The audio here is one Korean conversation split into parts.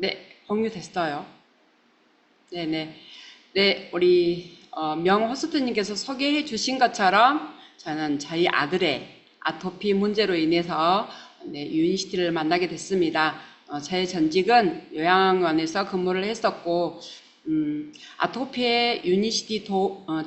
네, 공유됐어요. 네네. 네, 우리 명 호스트님께서 소개해 주신 것처럼 저는 저희 아들의 아토피 문제로 인해서 유니시티를 만나게 됐습니다. 제 전직은 요양원에서 근무를 했었고 아토피에 유니시티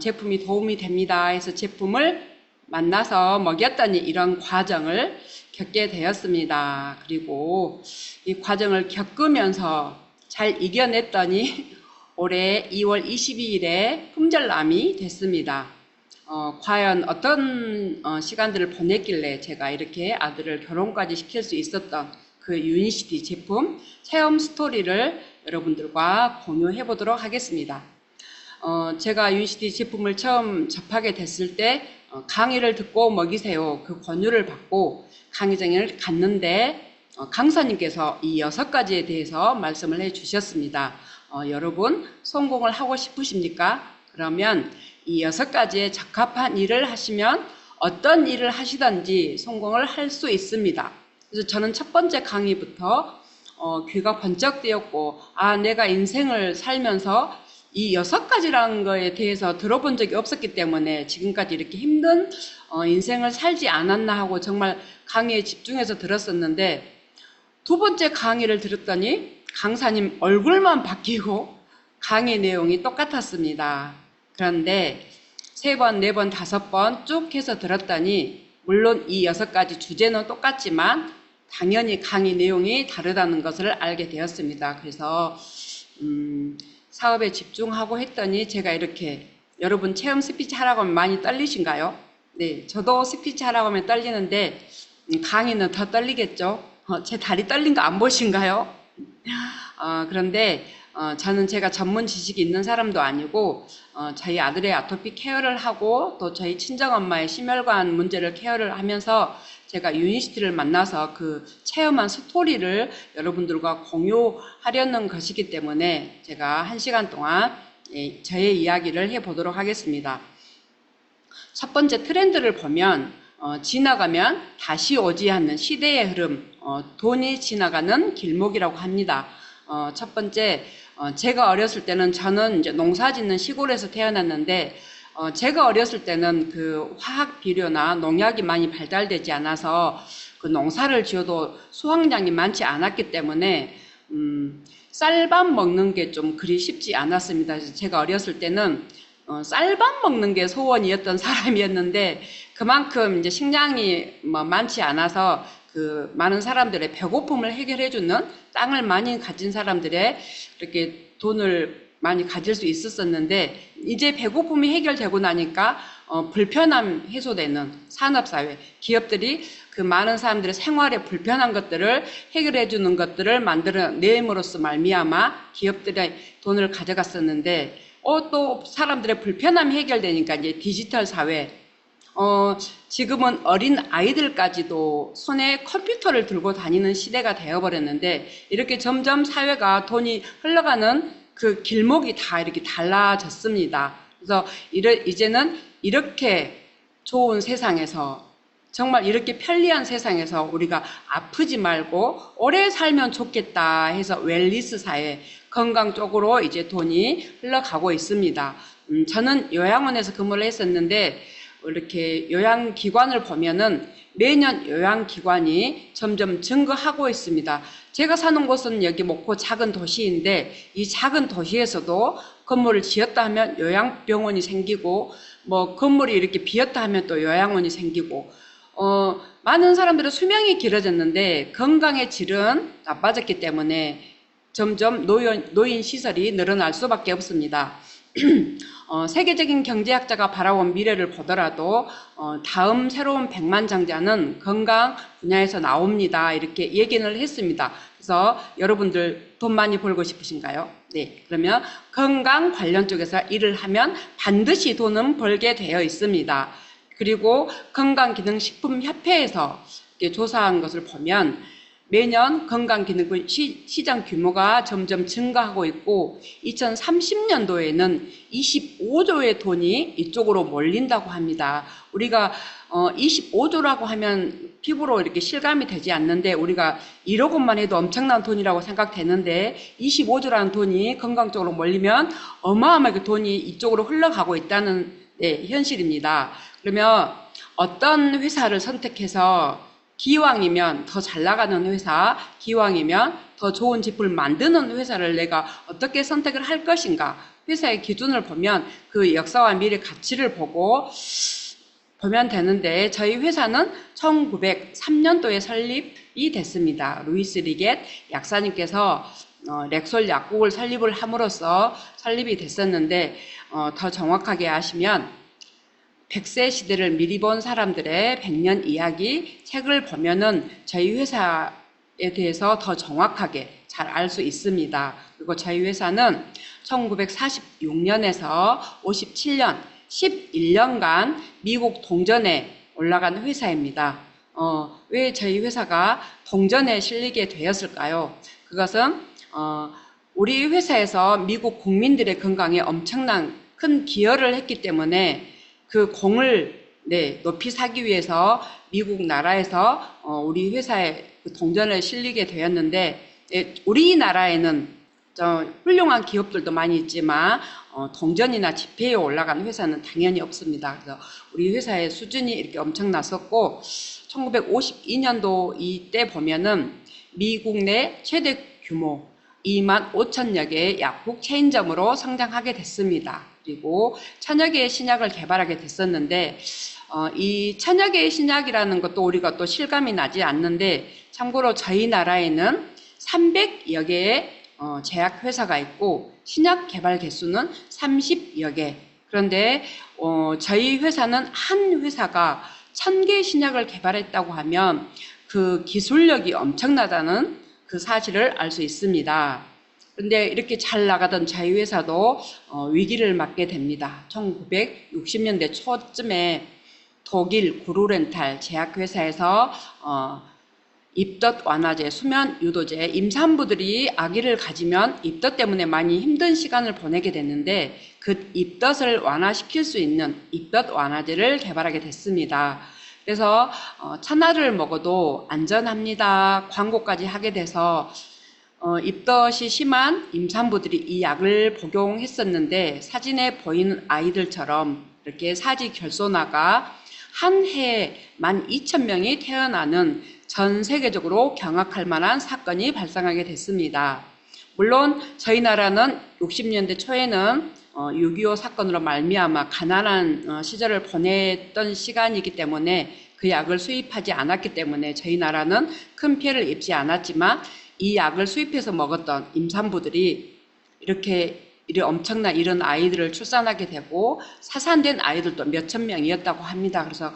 제품이 도움이 됩니다 해서 제품을 만나서 먹였더니 이런 과정을 겪게 되었습니다. 그리고 이 과정을 겪으면서 잘 이겨냈더니 올해 2월 22일에 품절남이 됐습니다. 과연 어떤 시간들을 보냈길래 제가 이렇게 아들을 결혼까지 시킬 수 있었던 그 유니시티 제품 체험 스토리를 여러분들과 공유해 보도록 하겠습니다. 제가 유니시티 제품을 처음 접하게 됐을 때 강의를 듣고 먹이세요 그 권유를 받고 강의장을 갔는데 강사님께서 이 6가지에 대해서 말씀을 해 주셨습니다. 여러분 성공을 하고 싶으십니까? 그러면 이 6가지에 적합한 일을 하시면 어떤 일을 하시든지 성공을 할 수 있습니다. 그래서 저는 첫 번째 강의부터 귀가 번쩍 뜨였고 내가 인생을 살면서 이 6가지라는 거에 대해서 들어본 적이 없었기 때문에 지금까지 이렇게 힘든 인생을 살지 않았나 하고 정말 강의에 집중해서 들었었는데 두 번째 강의를 들었더니 강사님 얼굴만 바뀌고 강의 내용이 똑같았습니다. 그런데 3번, 4번, 5번 쭉 해서 들었더니 물론 이 6가지 주제는 똑같지만 당연히 강의 내용이 다르다는 것을 알게 되었습니다. 그래서 사업에 집중하고 했더니 제가 이렇게 여러분 체험 스피치 하라고 하면 많이 떨리신가요? 네, 저도 스피치 하라고 하면 떨리는데 강의는 더 떨리겠죠? 제 다리 떨린 거 안 보신가요? 그런데 저는 제가 전문 지식이 있는 사람도 아니고 저희 아들의 아토피 케어를 하고 또 저희 친정엄마의 심혈관 문제를 케어를 하면서 제가 유니시티를 만나서 그 체험한 스토리를 여러분들과 공유하려는 것이기 때문에 제가 1시간 동안 저의 이야기를 해보도록 하겠습니다. 첫 번째 트렌드를 보면 지나가면 다시 오지 않는 시대의 흐름, 돈이 지나가는 길목이라고 합니다. 첫 번째, 제가 어렸을 때는 저는 이제 농사 짓는 시골에서 태어났는데 제가 어렸을 때는 그 화학 비료나 농약이 많이 발달되지 않아서 그 농사를 지어도 수확량이 많지 않았기 때문에 쌀밥 먹는 게 좀 그리 쉽지 않았습니다. 그래서 제가 어렸을 때는 쌀밥 먹는 게 소원이었던 사람이었는데 그만큼 이제 식량이 많지 않아서 그 많은 사람들의 배고픔을 해결해주는 땅을 많이 가진 사람들의 이렇게 돈을 많이 가질 수 있었었는데 이제 배고픔이 해결되고 나니까 불편함 해소되는 산업사회, 기업들이 그 많은 사람들의 생활에 불편한 것들을 해결해주는 것들을 만들어냄으로써 말미암아 기업들의 돈을 가져갔었는데 또 사람들의 불편함이 해결되니까 이제 디지털 사회, 지금은 어린 아이들까지도 손에 컴퓨터를 들고 다니는 시대가 되어버렸는데 이렇게 점점 사회가 돈이 흘러가는 그 길목이 다 이렇게 달라졌습니다. 그래서 이제는 이렇게 좋은 세상에서 정말 이렇게 편리한 세상에서 우리가 아프지 말고 오래 살면 좋겠다 해서 웰니스 사회, 건강 쪽으로 이제 돈이 흘러가고 있습니다. 저는 요양원에서 근무를 했었는데 이렇게 요양기관을 보면은 매년 요양기관이 점점 증가하고 있습니다. 제가 사는 곳은 여기 목포 작은 도시인데 이 작은 도시에서도 건물을 지었다 하면 요양병원이 생기고 건물이 이렇게 비었다 하면 또 요양원이 생기고 많은 사람들의 수명이 길어졌는데 건강의 질은 나빠졌기 때문에 점점 노인 시설이 늘어날 수밖에 없습니다. 세계적인 경제학자가 바라본 미래를 보더라도 다음 새로운 백만장자는 건강 분야에서 나옵니다. 이렇게 얘기를 했습니다. 그래서 여러분들 돈 많이 벌고 싶으신가요? 네, 그러면 건강 관련 쪽에서 일을 하면 반드시 돈은 벌게 되어 있습니다. 그리고 건강기능식품협회에서 조사한 것을 보면 매년 건강기능품 시장 규모가 점점 증가하고 있고 2030년도에는 25조의 돈이 이쪽으로 몰린다고 합니다. 우리가 25조라고 하면 피부로 이렇게 실감이 되지 않는데 우리가 1억 원만 해도 엄청난 돈이라고 생각되는데 25조라는 돈이 건강 쪽으로 몰리면 어마어마하게 돈이 이쪽으로 흘러가고 있다는 현실입니다. 그러면 어떤 회사를 선택해서 기왕이면 더 잘 나가는 회사, 기왕이면 더 좋은 제품을 만드는 회사를 내가 어떻게 선택을 할 것인가. 회사의 기준을 보면 그 역사와 미래 가치를 보고 보면 되는데 저희 회사는 1903년도에 설립이 됐습니다. 루이스 리겟 약사님께서 렉솔 약국을 설립을 함으로써 설립이 됐었는데 더 정확하게 하시면 100세 시대를 미리 본 사람들의 100년 이야기 책을 보면은 저희 회사에 대해서 더 정확하게 잘 알 수 있습니다. 그리고 저희 회사는 1946년에서 57년 11년간 미국 동전에 올라간 회사입니다. 왜 저희 회사가 동전에 실리게 되었을까요? 그것은 우리 회사에서 미국 국민들의 건강에 엄청난 큰 기여를 했기 때문에 그 공을 높이 사기 위해서 미국 나라에서 우리 회사에 그 동전을 실리게 되었는데 우리나라에는 훌륭한 기업들도 많이 있지만 동전이나 지폐에 올라간 회사는 당연히 없습니다. 그래서 우리 회사의 수준이 이렇게 엄청났었고 1952년도 이때 보면은 미국 내 최대 규모 2만 5천여 개의 약국 체인점으로 성장하게 됐습니다. 그리고 천여 개의 신약을 개발하게 됐었는데 이 천여 개의 신약이라는 것도 우리가 또 실감이 나지 않는데 참고로 저희 나라에는 300여 개의 제약회사가 있고 신약 개발 개수는 30여 개. 그런데 저희 회사는 한 회사가 1000개의 신약을 개발했다고 하면 그 기술력이 엄청나다는 그 사실을 알 수 있습니다. 그런데 이렇게 잘 나가던 저희 회사도 위기를 맞게 됩니다. 1960년대 초쯤에 독일 구루렌탈 제약회사에서 입덧 완화제, 수면 유도제, 임산부들이 아기를 가지면 입덧 때문에 많이 힘든 시간을 보내게 됐는데 그 입덧을 완화시킬 수 있는 입덧 완화제를 개발하게 됐습니다. 그래서 천하를 먹어도 안전합니다. 광고까지 하게 돼서 입덧이 심한 임산부들이 이 약을 복용했었는데 사진에 보이는 아이들처럼 이렇게 사지 결손아가 한 해에 12,000명이 태어나는 전 세계적으로 경악할 만한 사건이 발생하게 됐습니다. 물론 저희 나라는 60년대 초에는 6.25 사건으로 말미암아 가난한 시절을 보냈던 시간이기 때문에 그 약을 수입하지 않았기 때문에 저희 나라는 큰 피해를 입지 않았지만 이 약을 수입해서 먹었던 임산부들이 이렇게 엄청난 이런 아이들을 출산하게 되고 사산된 아이들도 몇천 명이었다고 합니다. 그래서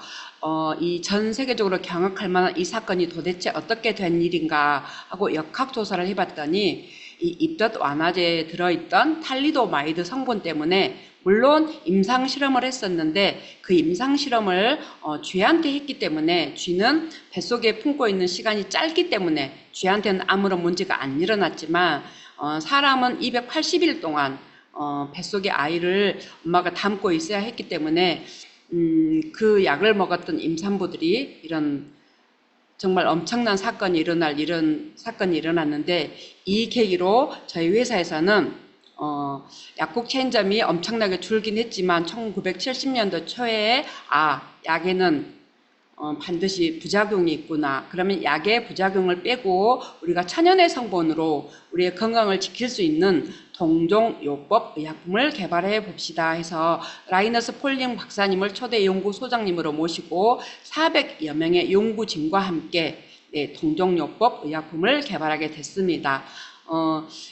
이 전 세계적으로 경악할 만한 이 사건이 도대체 어떻게 된 일인가 하고 역학조사를 해봤더니 이 입덧 완화제에 들어있던 탈리도마이드 성분 때문에 물론 임상 실험을 했었는데 그 임상 실험을 쥐한테 했기 때문에 쥐는 뱃속에 품고 있는 시간이 짧기 때문에 쥐한테는 아무런 문제가 안 일어났지만 사람은 280일 동안 뱃속에 아이를 엄마가 담고 있어야 했기 때문에 그 약을 먹었던 임산부들이 이런 정말 엄청난 사건이 이런 사건이 일어났는데 이 계기로 저희 회사에서는 약국 체인점이 엄청나게 줄긴 했지만 1970년도 초에 약에는 반드시 부작용이 있구나. 그러면 약의 부작용을 빼고 우리가 천연의 성분으로 우리의 건강을 지킬 수 있는 동종요법 의약품을 개발해 봅시다 해서 라이너스 폴링 박사님을 초대 연구소장님으로 모시고 400여 명의 연구진과 함께 동종요법 의약품을 개발하게 됐습니다.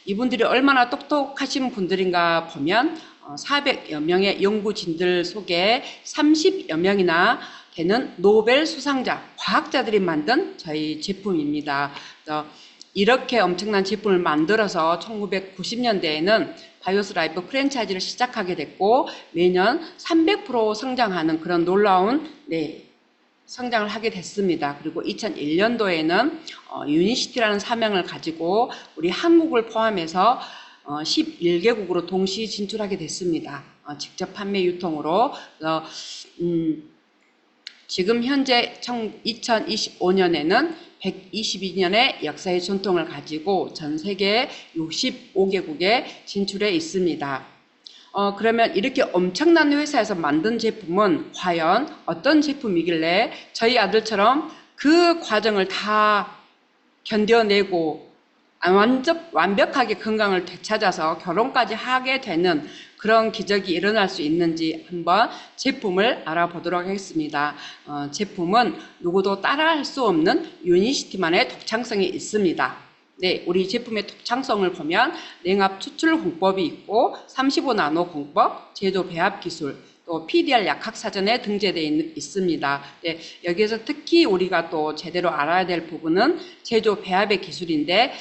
이분들이 얼마나 똑똑하신 분들인가 보면 400여 명의 연구진들 속에 30여 명이나 되는 노벨 수상자, 과학자들이 만든 저희 제품입니다. 이렇게 엄청난 제품을 만들어서 1990년대에는 바이오스 라이프 프랜차이즈를 시작하게 됐고 매년 300% 성장하는 그런 놀라운 성장을 하게 됐습니다. 그리고 2001년도에는 유니시티라는 사명을 가지고 우리 한국을 포함해서 11개국으로 동시 진출하게 됐습니다. 직접 판매 유통으로 지금 현재 2025년에는 122년의 역사의 전통을 가지고 전 세계 65개국에 진출해 있습니다. 그러면 이렇게 엄청난 회사에서 만든 제품은 과연 어떤 제품이길래 저희 아들처럼 그 과정을 다 견뎌내고 완벽하게 건강을 되찾아서 결혼까지 하게 되는 그런 기적이 일어날 수 있는지 한번 제품을 알아보도록 하겠습니다. 제품은 누구도 따라할 수 없는 유니시티만의 독창성이 있습니다. 네, 우리 제품의 독창성을 보면 냉압 추출 공법이 있고 35나노 공법, 제조 배합 기술, 또 PDR 약학사전에 등재되어 있습니다. 네, 여기에서 특히 우리가 또 제대로 알아야 될 부분은 제조 배합의 기술인데,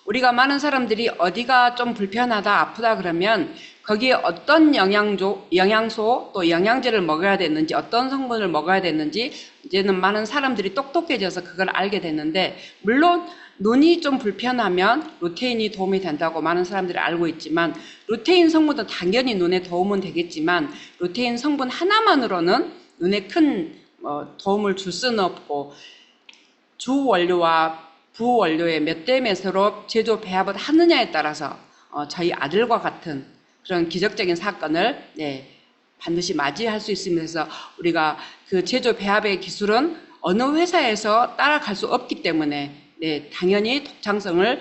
우리가 많은 사람들이 어디가 좀 불편하다, 아프다 그러면 거기에 어떤 영양소, 또 영양제를 먹어야 되는지, 어떤 성분을 먹어야 되는지 이제는 많은 사람들이 똑똑해져서 그걸 알게 됐는데, 물론 눈이 좀 불편하면 루테인이 도움이 된다고 많은 사람들이 알고 있지만, 루테인 성분도 당연히 눈에 도움은 되겠지만 루테인 성분 하나만으로는 눈에 큰 도움을 줄 수는 없고, 주 원료와 부 원료의 몇 대 몇으로 제조 배합을 하느냐에 따라서 저희 아들과 같은 그런 기적적인 사건을 반드시 맞이할 수 있습니다. 그래서 우리가 그 제조 배합의 기술은 어느 회사에서 따라갈 수 없기 때문에 당연히 독창성을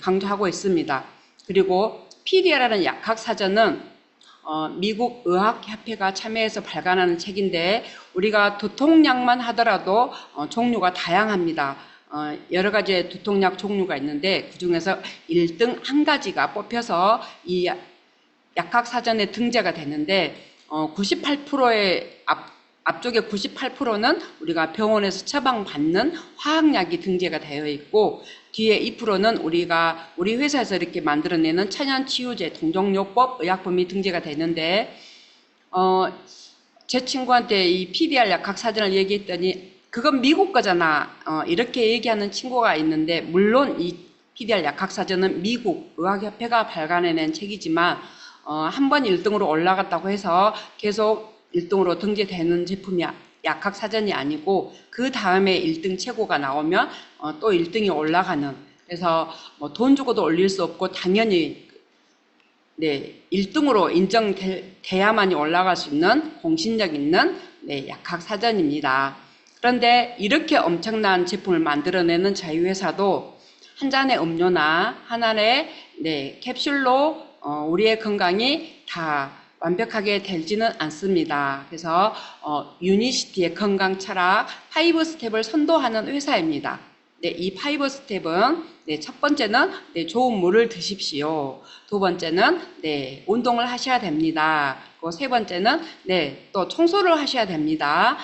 강조하고 있습니다. 그리고 PDR이라는 약학사전은 미국 의학협회가 참여해서 발간하는 책인데, 우리가 두통약만 하더라도 종류가 다양합니다. 여러 가지의 두통약 종류가 있는데 그 중에서 1등 한 가지가 뽑혀서 이 약학사전에 등재가 되는데, 98%의 앞쪽에 98%는 우리가 병원에서 처방받는 화학약이 등재가 되어 있고, 뒤에 2%는 우리 회사에서 이렇게 만들어내는 천연치유제, 동종요법, 의약품이 등재가 되는데, 제 친구한테 이 PDR 약학사전을 얘기했더니 그건 미국 거잖아, 이렇게 얘기하는 친구가 있는데, 물론 이 PDR 약학사전은 미국 의학협회가 발간해낸 책이지만 한 번 1등으로 올라갔다고 해서 계속 1등으로 등재되는 제품이 약학사전이 아니고, 그 다음에 1등 최고가 나오면 또 1등이 올라가는, 그래서 돈 주고도 올릴 수 없고 당연히 1등으로 인정돼야만이 올라갈 수 있는 공신력 있는 약학사전입니다. 그런데 이렇게 엄청난 제품을 만들어내는 저희 회사도 한 잔의 음료나 한 알의 캡슐로 우리의 건강이 다 완벽하게 되지는 않습니다. 그래서 유니시티의 건강 철학 5 스텝을 선도하는 회사입니다. 이 5 스텝은 첫 번째는 좋은 물을 드십시오. 두 번째는 운동을 하셔야 됩니다. 그리고 세 번째는 또 청소를 하셔야 됩니다.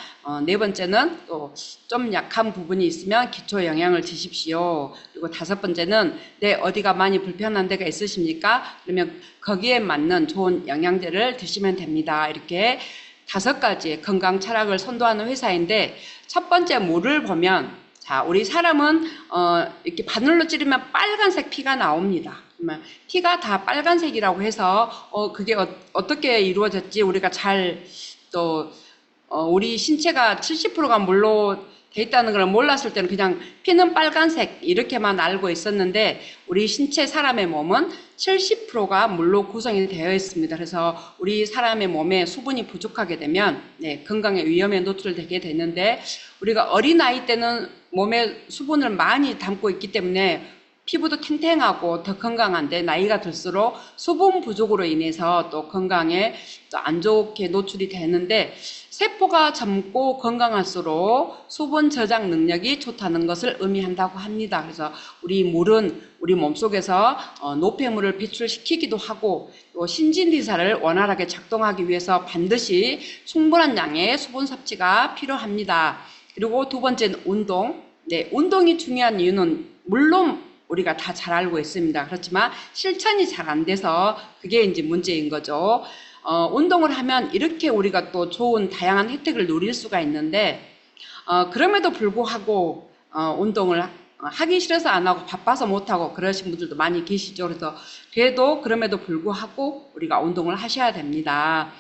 네 번째는 또 좀 약한 부분이 있으면 기초 영양을 드십시오. 그리고 다섯 번째는 어디가 많이 불편한 데가 있으십니까? 그러면 거기에 맞는 좋은 영양제를 드시면 됩니다. 이렇게 5가지의 건강 철학을 선도하는 회사인데, 첫 번째 물을 보면, 자, 우리 사람은 이렇게 바늘로 찌르면 빨간색 피가 나옵니다. 피가 다 빨간색이라고 해서 그게 어떻게 이루어졌지 우리가 잘 우리 신체가 70%가 물로 돼 있다는 걸 몰랐을 때는 그냥 피는 빨간색 이렇게만 알고 있었는데, 우리 신체 사람의 몸은 70%가 물로 구성이 되어 있습니다. 그래서 우리 사람의 몸에 수분이 부족하게 되면 건강의 위험에 노출되게 되는데, 우리가 어린아이 때는 몸에 수분을 많이 담고 있기 때문에 피부도 탱탱하고 더 건강한데, 나이가 들수록 수분 부족으로 인해서 또 건강에 또 안 좋게 노출이 되는데, 세포가 젊고 건강할수록 수분 저장 능력이 좋다는 것을 의미한다고 합니다. 그래서 우리 물은 우리 몸속에서 노폐물을 배출시키기도 하고, 또 신진대사를 원활하게 작동하기 위해서 반드시 충분한 양의 수분 섭취가 필요합니다. 그리고 두 번째는 운동. 운동이 중요한 이유는 물론 우리가 다 잘 알고 있습니다. 그렇지만 실천이 잘 안 돼서 그게 이제 문제인 거죠. 운동을 하면 이렇게 우리가 또 좋은 다양한 혜택을 누릴 수가 있는데, 그럼에도 불구하고 운동을 하기 싫어서 안 하고 바빠서 못 하고 그러신 분들도 많이 계시죠. 그래서 그럼에도 불구하고 우리가 운동을 하셔야 됩니다.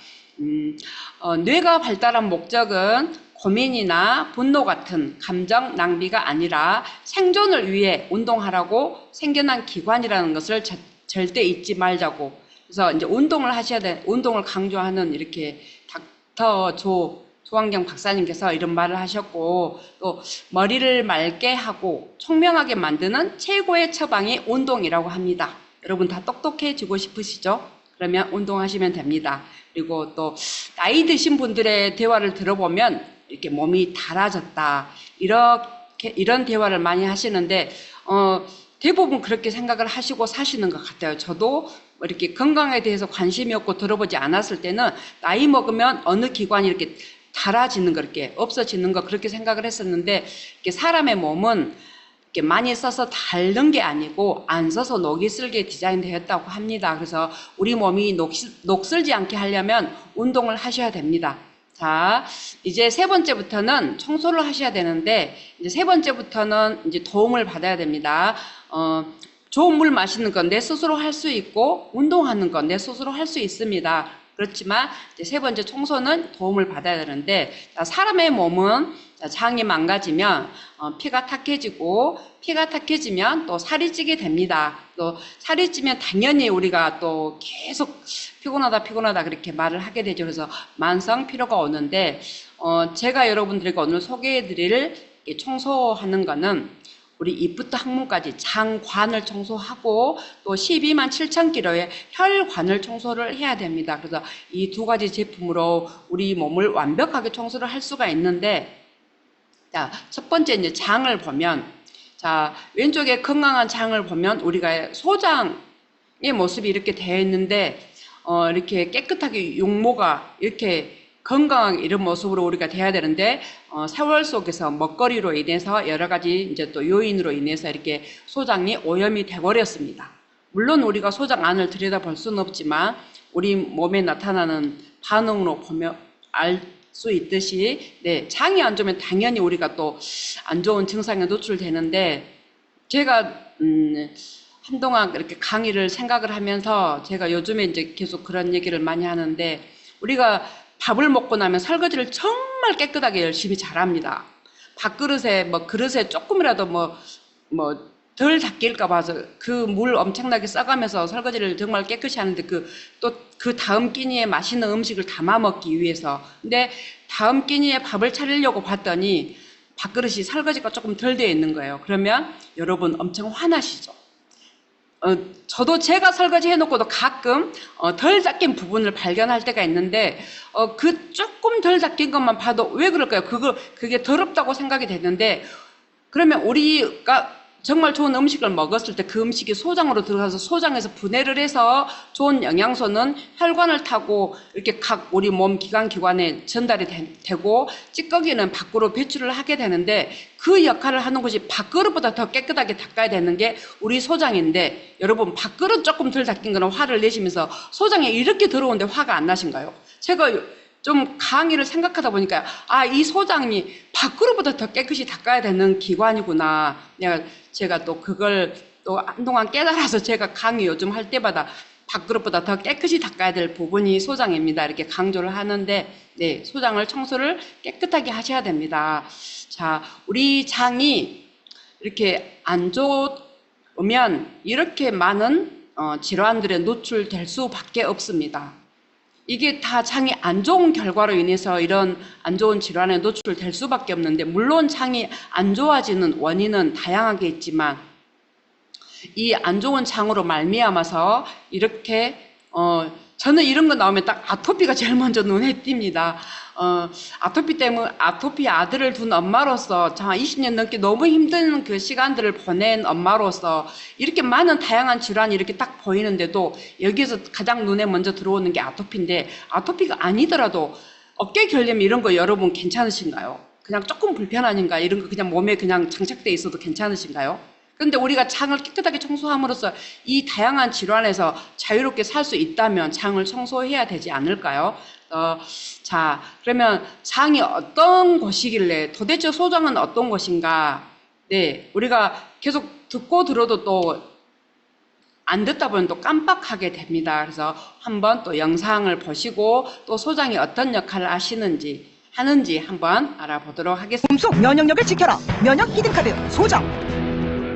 뇌가 발달한 목적은 고민이나 분노 같은 감정 낭비가 아니라 생존을 위해 운동하라고 생겨난 기관이라는 것을 절대 잊지 말자고. 그래서 이제 운동을 하셔야 돼. 운동을 강조하는 이렇게 닥터 조환경 박사님께서 이런 말을 하셨고, 또 머리를 맑게 하고 총명하게 만드는 최고의 처방이 운동이라고 합니다. 여러분 다 똑똑해지고 싶으시죠? 그러면 운동하시면 됩니다. 그리고 또 나이 드신 분들의 대화를 들어보면 이렇게 몸이 닳아졌다, 이런 대화를 많이 하시는데 대부분 그렇게 생각을 하시고 사시는 것 같아요. 저도 이렇게 건강에 대해서 관심이 없고 들어보지 않았을 때는 나이 먹으면 어느 기관이 이렇게 닳아지는 거, 이렇게 없어지는 거, 그렇게 생각을 했었는데, 이렇게 사람의 몸은 이렇게 많이 써서 닳는 게 아니고 안 써서 녹이 슬게 디자인되었다고 합니다. 그래서 우리 몸이 녹슬지 않게 하려면 운동을 하셔야 됩니다. 자, 이제 세 번째부터는 청소를 하셔야 되는데, 이제 세 번째부터는 이제 도움을 받아야 됩니다. 좋은 물 마시는 건 내 스스로 할 수 있고, 운동하는 건 내 스스로 할 수 있습니다. 그렇지만 이제 세 번째 청소는 도움을 받아야 되는데, 사람의 몸은 장이 망가지면 피가 탁해지고, 피가 탁해지면 또 살이 찌게 됩니다. 또 살이 찌면 당연히 우리가 또 계속 피곤하다 그렇게 말을 하게 되죠. 그래서 만성 피로가 오는데, 제가 여러분들에게 오늘 소개해드릴 청소하는 거는 우리 입부터 항문까지 장관을 청소하고 또 12만 7천 킬로의 혈관을 청소를 해야 됩니다. 그래서 이 두 가지 제품으로 우리 몸을 완벽하게 청소를 할 수가 있는데, 자, 첫 번째 이제 장을 보면, 자, 왼쪽에 건강한 장을 보면 우리가 소장의 모습이 이렇게 되어 있는데, 이렇게 깨끗하게 용모가 이렇게 건강한 이런 모습으로 우리가 돼야 되는데, 세월 속에서 먹거리로 인해서 여러 가지 이제 또 요인으로 인해서 이렇게 소장이 오염이 돼버렸습니다. 물론 우리가 소장 안을 들여다볼 수는 없지만 우리 몸에 나타나는 반응으로 보면 알 수 있듯이, 네, 장이 안 좋으면 당연히 우리가 또 안 좋은 증상에 노출되는데, 제가 한동안 이렇게 강의를 생각을 하면서 제가 요즘에 이제 계속 그런 얘기를 많이 하는데, 우리가 밥을 먹고 나면 설거지를 정말 깨끗하게 열심히 잘합니다. 밥그릇에 그릇에 조금이라도 덜 닦일까 봐서 그 물 엄청나게 써가면서 설거지를 정말 깨끗이 하는데, 그 다음 끼니에 맛있는 음식을 담아 먹기 위해서. 근데 다음 끼니에 밥을 차리려고 봤더니 밥그릇이 설거지가 조금 덜 되어 있는 거예요. 그러면 여러분 엄청 화나시죠? 저도 제가 설거지 해놓고도 가끔 덜 닦인 부분을 발견할 때가 있는데, 그 조금 덜 닦인 것만 봐도 왜 그럴까요? 그게 더럽다고 생각이 되는데, 그러면 우리가 정말 좋은 음식을 먹었을 때 그 음식이 소장으로 들어가서 소장에서 분해를 해서 좋은 영양소는 혈관을 타고 이렇게 각 우리 몸 기관에 전달이 되고, 찌꺼기는 밖으로 배출을 하게 되는데, 그 역할을 하는 것이 밥그릇보다 더 깨끗하게 닦아야 되는 게 우리 소장인데, 여러분 밥그릇 조금 덜 닦인 거는 화를 내시면서 소장에 이렇게 더러운데 화가 안 나신가요? 제가 좀 강의를 생각하다 보니까, 이 소장이 밥그릇보다 더 깨끗이 닦아야 되는 기관이구나. 제가 또 그걸 또 한동안 깨달아서 제가 강의 요즘 할 때마다 밥그릇보다 더 깨끗이 닦아야 될 부분이 소장입니다, 이렇게 강조를 하는데, 네, 소장을 청소를 깨끗하게 하셔야 됩니다. 자, 우리 장이 이렇게 안 좋으면 이렇게 많은 질환들에 노출될 수밖에 없습니다. 이게 다 장이 안 좋은 결과로 인해서 이런 안 좋은 질환에 노출될 수밖에 없는데, 물론 장이 안 좋아지는 원인은 다양하게 있지만, 이 안 좋은 장으로 말미암아서 이렇게 저는 이런 거 나오면 딱 아토피가 제일 먼저 눈에 띕니다. 아토피 아들을 둔 엄마로서 20년 넘게 너무 힘든 그 시간들을 보낸 엄마로서 이렇게 많은 다양한 질환이 이렇게 딱 보이는데도 여기에서 가장 눈에 먼저 들어오는 게 아토피인데, 아토피가 아니더라도 어깨 결림 이런 거 여러분 괜찮으신가요? 그냥 조금 불편하니까 이런 거 그냥 몸에 그냥 장착돼 있어도 괜찮으신가요? 근데 우리가 장을 깨끗하게 청소함으로써 이 다양한 질환에서 자유롭게 살 수 있다면 장을 청소해야 되지 않을까요? 자, 그러면 장이 어떤 곳이길래, 도대체 소장은 어떤 것인가? 네, 우리가 계속 듣고 들어도 또 안 듣다 보면 또 깜빡하게 됩니다. 그래서 한번 또 영상을 보시고 또 소장이 어떤 역할을 하시는지 하는지 한번 알아보도록 하겠습니다. 몸속 면역력을 지켜라. 면역 히든카드 소장.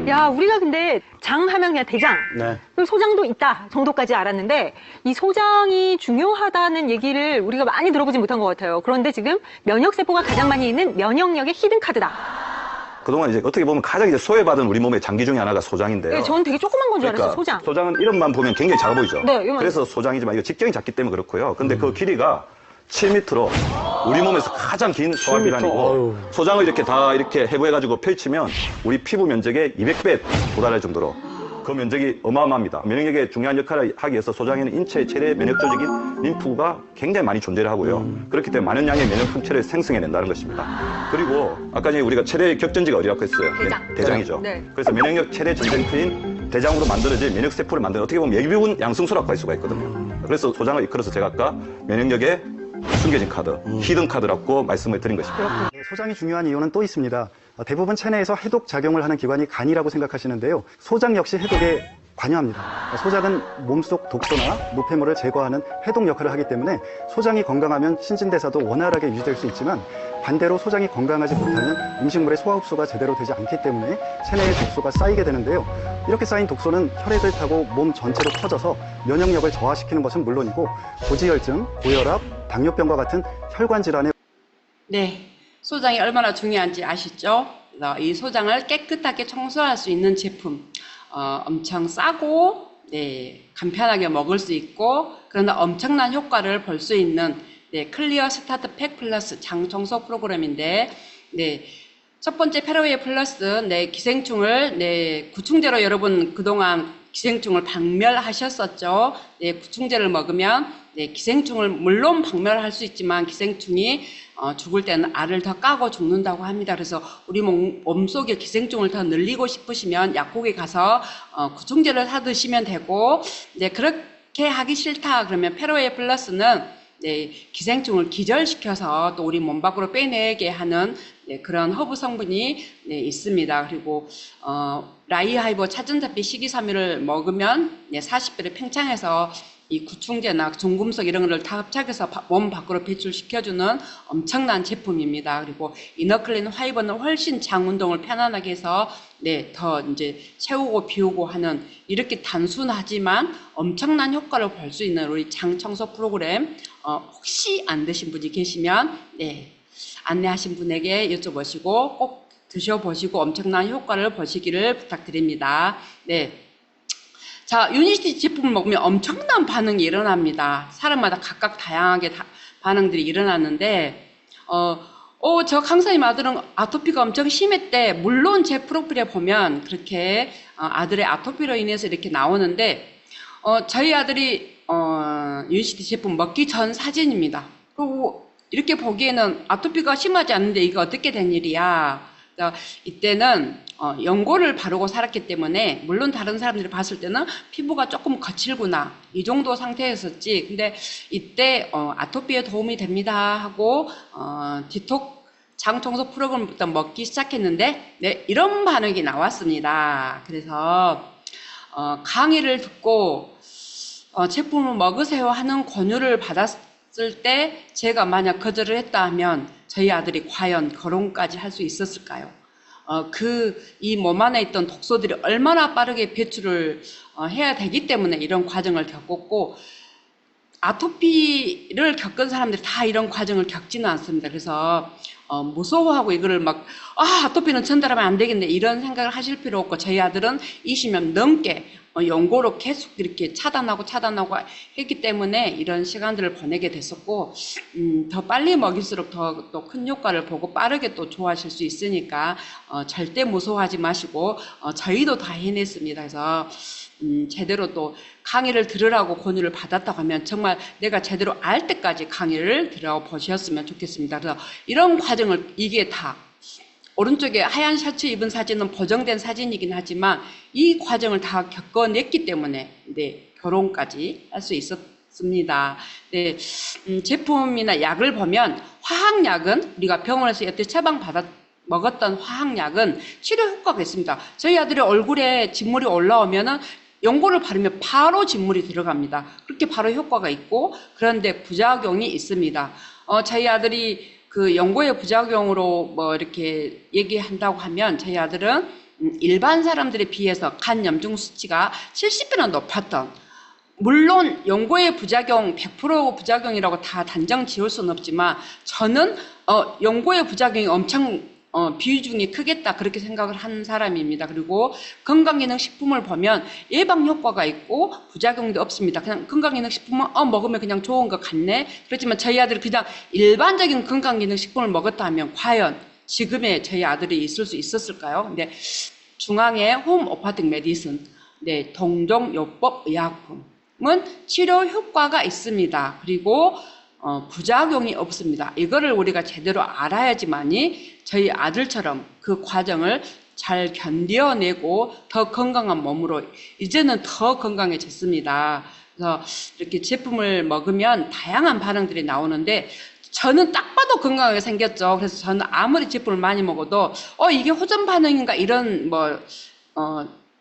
야, 우리가 근데 장 하면 그냥 대장, 네. 그리고 소장도 있다 정도까지 알았는데 이 소장이 중요하다는 얘기를 우리가 많이 들어보지 못한 것 같아요. 그런데 지금 면역세포가 가장 많이 있는 면역력의 히든카드다. 그동안 이제 어떻게 보면 가장 이제 소외받은 우리 몸의 장기 중에 하나가 소장인데요. 네, 저는 되게 조그만 건 줄 알았어요, 소장. 소장은 이름만 보면 굉장히 작아 보이죠. 네, 이름만. 그래서 소장이지만 이거 직경이 작기 때문에 그렇고요. 근데 그 길이가 7m로 우리 몸에서 가장 긴 소화기관이고 소장을 이렇게 다 이렇게 해부해가지고 펼치면 우리 피부 면적의 200배 도달할 정도로 그 면적이 어마어마합니다. 면역력에 중요한 역할을 하기 위해서 소장에는 인체의 최대 면역 조직인 림프가 굉장히 많이 존재를 하고요. 그렇기 때문에 많은 양의 면역 품체를 생성해낸다는 것입니다. 그리고 아까 전에 우리가 최대 격전지가 어디라고 했어요? 대장. 대장이죠. 네. 그래서 면역력 최대 전쟁터인 대장으로 만들어질 면역세포를 만드는 어떻게 보면 예비군 양성소라고 할 수가 있거든요. 그래서 소장을 이끌어서 제가 아까 면역력의 숨겨진 카드, 히든 카드라고 말씀을 드린 것입니다. 네, 소장이 중요한 이유는 또 있습니다. 대부분 체내에서 해독 작용을 하는 기관이 간이라고 생각하시는데요. 소장 역시 해독에 관여합니다. 소장은 몸속 독소나 노폐물을 제거하는 해독 역할을 하기 때문에 소장이 건강하면 신진대사도 원활하게 유지될 수 있지만 반대로 소장이 건강하지 못하면 음식물의 소화 흡수가 제대로 되지 않기 때문에 체내에 독소가 쌓이게 되는데요. 이렇게 쌓인 독소는 혈액을 타고 몸 전체로 퍼져서 면역력을 저하시키는 것은 물론이고 고지혈증, 고혈압, 당뇨병과 같은 혈관 질환에 네, 소장이 얼마나 중요한지 아시죠? 이 소장을 깨끗하게 청소할 수 있는 제품, 엄청 싸고 네, 간편하게 먹을 수 있고 그러나 엄청난 효과를 볼 수 있는 네, 클리어 스타트 팩 플러스 장 청소 프로그램인데 네, 첫 번째 페로웨이 플러스 네, 기생충을 네, 구충제로 여러분 그동안 기생충을 박멸하셨었죠. 네, 구충제를 먹으면 네, 기생충을 물론 박멸할 수 있지만 기생충이 죽을 때는 알을 더 까고 죽는다고 합니다. 그래서 우리 몸속에 기생충을 더 늘리고 싶으시면 약국에 가서 구충제를 사 드시면 되고 네, 그렇게 하기 싫다 그러면 페로웨이 플러스는 네, 기생충을 기절시켜서 또 우리 몸 밖으로 빼내게 하는 네, 그런 허브 성분이 네, 있습니다. 그리고 라이하이버 차전자피 식이섬유를 먹으면 네, 40배를 팽창해서 이 구충제나 중금속 이런 거를 다 합작해서 몸 밖으로 배출시켜주는 엄청난 제품입니다. 그리고 이너클린 화이버는 훨씬 장 운동을 편안하게 해서 네, 더 이제 채우고 비우고 하는 이렇게 단순하지만 엄청난 효과를 볼 수 있는 우리 장 청소 프로그램 혹시 안 드신 분이 계시면 네, 안내하신 분에게 여쭤보시고 꼭 드셔보시고 엄청난 효과를 보시기를 부탁드립니다. 네. 자, 유니시티 제품을 먹으면 엄청난 반응이 일어납니다. 사람마다 각각 다양하게 반응들이 일어났는데, 저 강사님 아들은 아토피가 엄청 심했대. 물론 제 프로필에 보면 그렇게 아들의 아토피로 인해서 이렇게 나오는데, 저희 아들이 유니시티 제품 먹기 전 사진입니다. 그리고 이렇게 보기에는 아토피가 심하지 않는데 이게 어떻게 된 일이야. 이때는 연고를 바르고 살았기 때문에 물론 다른 사람들이 봤을 때는 피부가 조금 거칠구나 이 정도 상태였었지. 근데 이때 아토피에 도움이 됩니다 하고 디톡 장 청소 프로그램부터 먹기 시작했는데 네, 이런 반응이 나왔습니다. 그래서 강의를 듣고 제품을 먹으세요 하는 권유를 받았을 때 제가 만약 거절을 했다 하면 저희 아들이 과연 결혼까지 할 수 있었을까요? 이 몸 안에 있던 독소들이 얼마나 빠르게 배출을 해야 되기 때문에 이런 과정을 겪었고, 아토피를 겪은 사람들이 다 이런 과정을 겪지는 않습니다. 그래서 무서워하고 이거를 아토피는 전달하면 안 되겠네 이런 생각을 하실 필요 없고, 저희 아들은 20년 넘게 연고로 계속 이렇게 차단하고 했기 때문에 이런 시간들을 보내게 됐었고, 더 빨리 먹일수록 더 또 큰 효과를 보고 빠르게 또 좋아하실 수 있으니까 절대 무서워하지 마시고 저희도 다 해냈습니다. 그래서 제대로 또 강의를 들으라고 권유를 받았다고 하면 정말 내가 제대로 알 때까지 강의를 들어보셨으면 좋겠습니다. 그래서 이런 과정을 이게 다 오른쪽에 하얀 셔츠 입은 사진은 보정된 사진이긴 하지만 이 과정을 다 겪어냈기 때문에 네, 결혼까지 할 수 있었습니다. 네, 제품이나 약을 보면 화학약은 우리가 병원에서 여태 먹었던 화학약은 치료 효과가 있습니다. 저희 아들의 얼굴에 진물이 올라오면은 연고를 바르면 바로 진물이 들어갑니다. 그렇게 바로 효과가 있고, 그런데 부작용이 있습니다. 저희 아들이 그 연고의 부작용으로 뭐 이렇게 얘기한다고 하면 저희 아들은 일반 사람들에 비해서 간 염증 수치가 70배나 높았던, 물론 연고의 부작용 100% 부작용이라고 다 단정 지을 수는 없지만 저는 연고의 부작용이 엄청 비중이 크겠다 그렇게 생각을 하는 사람입니다. 그리고 건강기능식품을 보면 예방 효과가 있고 부작용도 없습니다. 그냥 건강기능식품은 먹으면 그냥 좋은 것 같네. 그렇지만 저희 아들이 그냥 일반적인 건강기능식품을 먹었다 하면 과연 지금의 저희 아들이 있을 수 있었을까요? 근데 중앙의 홈오파틱 메디슨, 네, 동종요법 의약품은 치료 효과가 있습니다. 그리고 부작용이 없습니다. 이거를 우리가 제대로 알아야지만이 저희 아들처럼 그 과정을 잘 견뎌내고 더 건강한 몸으로 이제는 더 건강해졌습니다. 그래서 이렇게 제품을 먹으면 다양한 반응들이 나오는데 저는 딱 봐도 건강하게 생겼죠. 그래서 저는 아무리 제품을 많이 먹어도 이게 호전 반응인가 이런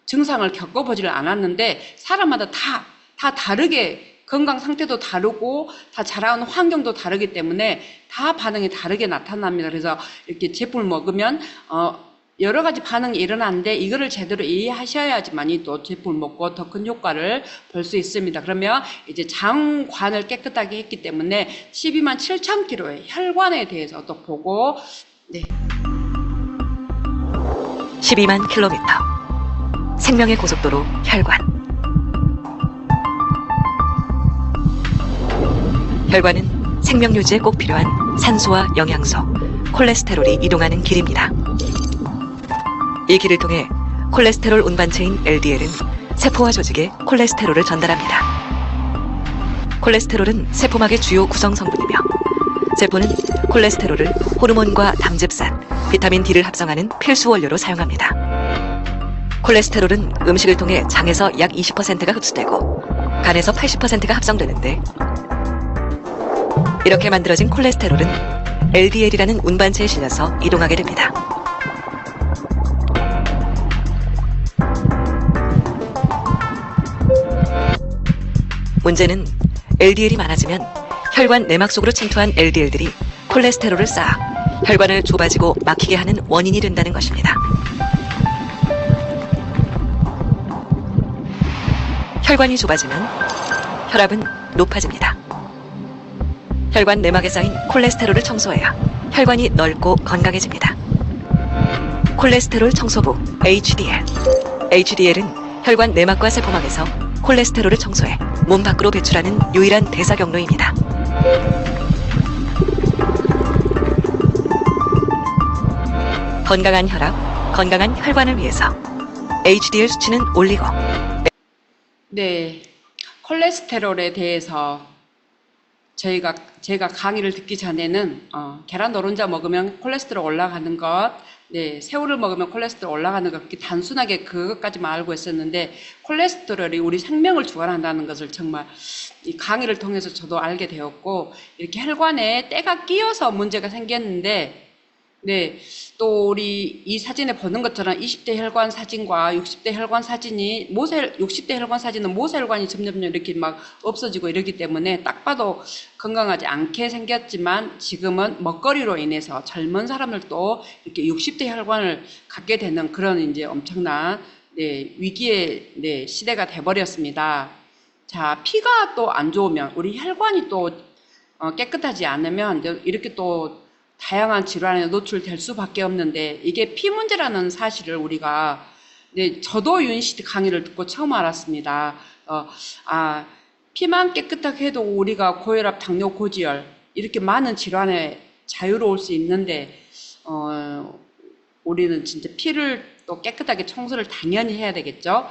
증상을 겪어보지를 않았는데 사람마다 다 다르게 건강 상태도 다르고 다 자라는 환경도 다르기 때문에 다 반응이 다르게 나타납니다. 그래서 이렇게 제품을 먹으면 여러 가지 반응이 일어나는데 이거를 제대로 이해하셔야지만이 또 제품을 먹고 더 큰 효과를 볼 수 있습니다. 그러면 이제 장관을 깨끗하게 했기 때문에 12만 7천 킬로의 혈관에 대해서 또 보고, 네. 12만 킬로미터. 생명의 고속도로 혈관. 혈관은 생명 유지에 꼭 필요한 산소와 영양소, 콜레스테롤이 이동하는 길입니다. 이 길을 통해 콜레스테롤 운반체인 LDL은 세포와 조직에 콜레스테롤을 전달합니다. 콜레스테롤은 세포막의 주요 구성 성분이며 세포는 콜레스테롤을 호르몬과 담즙산, 비타민 D를 합성하는 필수 원료로 사용합니다. 콜레스테롤은 음식을 통해 장에서 약 20%가 흡수되고 간에서 80%가 합성되는데 이렇게 만들어진 콜레스테롤은 LDL이라는 운반체에 실려서 이동하게 됩니다. 문제는 LDL이 많아지면 혈관 내막 속으로 침투한 LDL들이 콜레스테롤을 쌓아 혈관을 좁아지고 막히게 하는 원인이 된다는 것입니다. 혈관이 좁아지면 혈압은 높아집니다. 혈관 내막에 쌓인 콜레스테롤을 청소해야 혈관이 넓고 건강해집니다. 콜레스테롤 청소부 HDL. HDL은 혈관 내막과 세포막에서 콜레스테롤을 청소해 몸 밖으로 배출하는 유일한 대사 경로입니다. 건강한 혈압, 건강한 혈관을 위해서 HDL 수치는 올리고. 네, 콜레스테롤에 대해서 제가 강의를 듣기 전에는 계란 노른자 먹으면 콜레스테롤 올라가는 것, 네, 새우를 먹으면 콜레스테롤 올라가는 것, 그렇게 단순하게 그것까지만 알고 있었는데 콜레스테롤이 우리 생명을 주관한다는 것을 정말 이 강의를 통해서 저도 알게 되었고, 이렇게 혈관에 때가 끼어서 문제가 생겼는데, 네, 또 우리 이 사진에 보는 것처럼 20대 혈관 사진과 60대 혈관 사진이 60대 혈관 사진은 모세혈관이 점점 이렇게 막 없어지고 이러기 때문에 딱 봐도 건강하지 않게 생겼지만 지금은 먹거리로 인해서 젊은 사람들도 이렇게 60대 혈관을 갖게 되는 그런 이제 엄청난, 네, 위기의, 네, 시대가 돼버렸습니다. 자, 피가 또 안 좋으면 우리 혈관이 또 깨끗하지 않으면 이렇게 또 다양한 질환에 노출될 수밖에 없는데, 이게 피 문제라는 사실을 우리가, 네, 저도 윤씨 강의를 듣고 처음 알았습니다. 피만 깨끗하게 해도 우리가 고혈압, 당뇨, 고지혈 이렇게 많은 질환에 자유로울 수 있는데, 우리는 진짜 피를 또 깨끗하게 청소를 당연히 해야 되겠죠.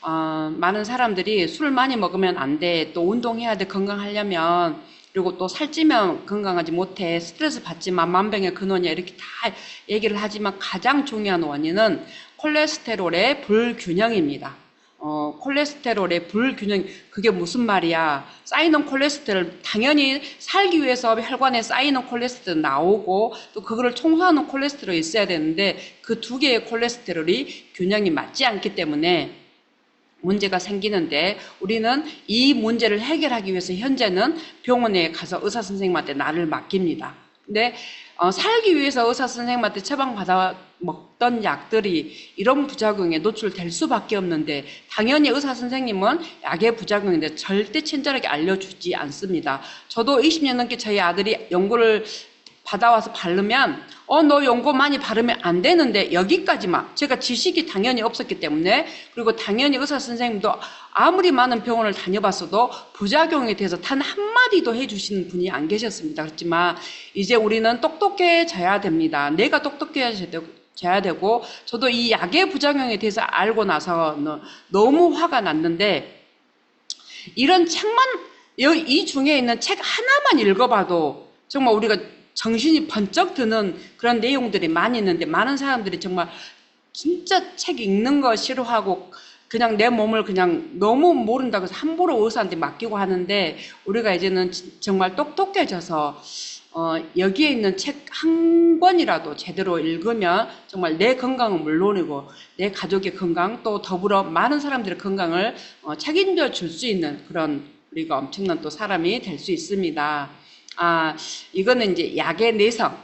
많은 사람들이 술 많이 먹으면 안 돼, 또 운동해야 돼, 건강하려면, 그리고 또 살찌면 건강하지 못해, 스트레스 받지만 만병의 근원이야, 이렇게 다 얘기를 하지만 가장 중요한 원인은 콜레스테롤의 불균형입니다. 콜레스테롤의 불균형, 그게 무슨 말이야? 쌓이는 콜레스테롤, 당연히 살기 위해서 혈관에 쌓이는 콜레스테롤 나오고 또 그거를 청소하는 콜레스테롤이 있어야 되는데 그 두 개의 콜레스테롤이 균형이 맞지 않기 때문에 문제가 생기는데, 우리는 이 문제를 해결하기 위해서 현재는 병원에 가서 의사 선생님한테 나를 맡깁니다. 근데 살기 위해서 의사 선생님한테 처방받아 먹던 약들이 이런 부작용에 노출될 수밖에 없는데 당연히 의사 선생님은 약의 부작용인데 절대 친절하게 알려주지 않습니다. 저도 20년 넘게 저희 아들이 연고를 받아와서 바르면 너 연고 많이 바르면 안 되는데 여기까지만 제가 지식이 당연히 없었기 때문에 그리고 당연히 의사 선생님도 아무리 많은 병원을 다녀봤어도 부작용에 대해서 단 한마디도 해주시는 분이 안 계셨습니다. 그렇지만 이제 우리는 똑똑해져야 됩니다. 내가 똑똑해져야 되고 저도 이 약의 부작용에 대해서 알고 나서 너무 화가 났는데 이런 책만 이 중에 있는 책 하나만 읽어봐도 정말 우리가 정신이 번쩍 드는 그런 내용들이 많이 있는데 많은 사람들이 정말 진짜 책 읽는 거 싫어하고 그냥 내 몸을 그냥 너무 모른다고 해서 함부로 의사한테 맡기고 하는데 우리가 이제는 정말 똑똑해져서 여기에 있는 책 한 권이라도 제대로 읽으면 정말 내 건강은 물론이고 내 가족의 건강 또 더불어 많은 사람들의 건강을 책임져 줄 수 있는 그런 우리가 엄청난 또 사람이 될 수 있습니다. 이거는 이제 약의 내성,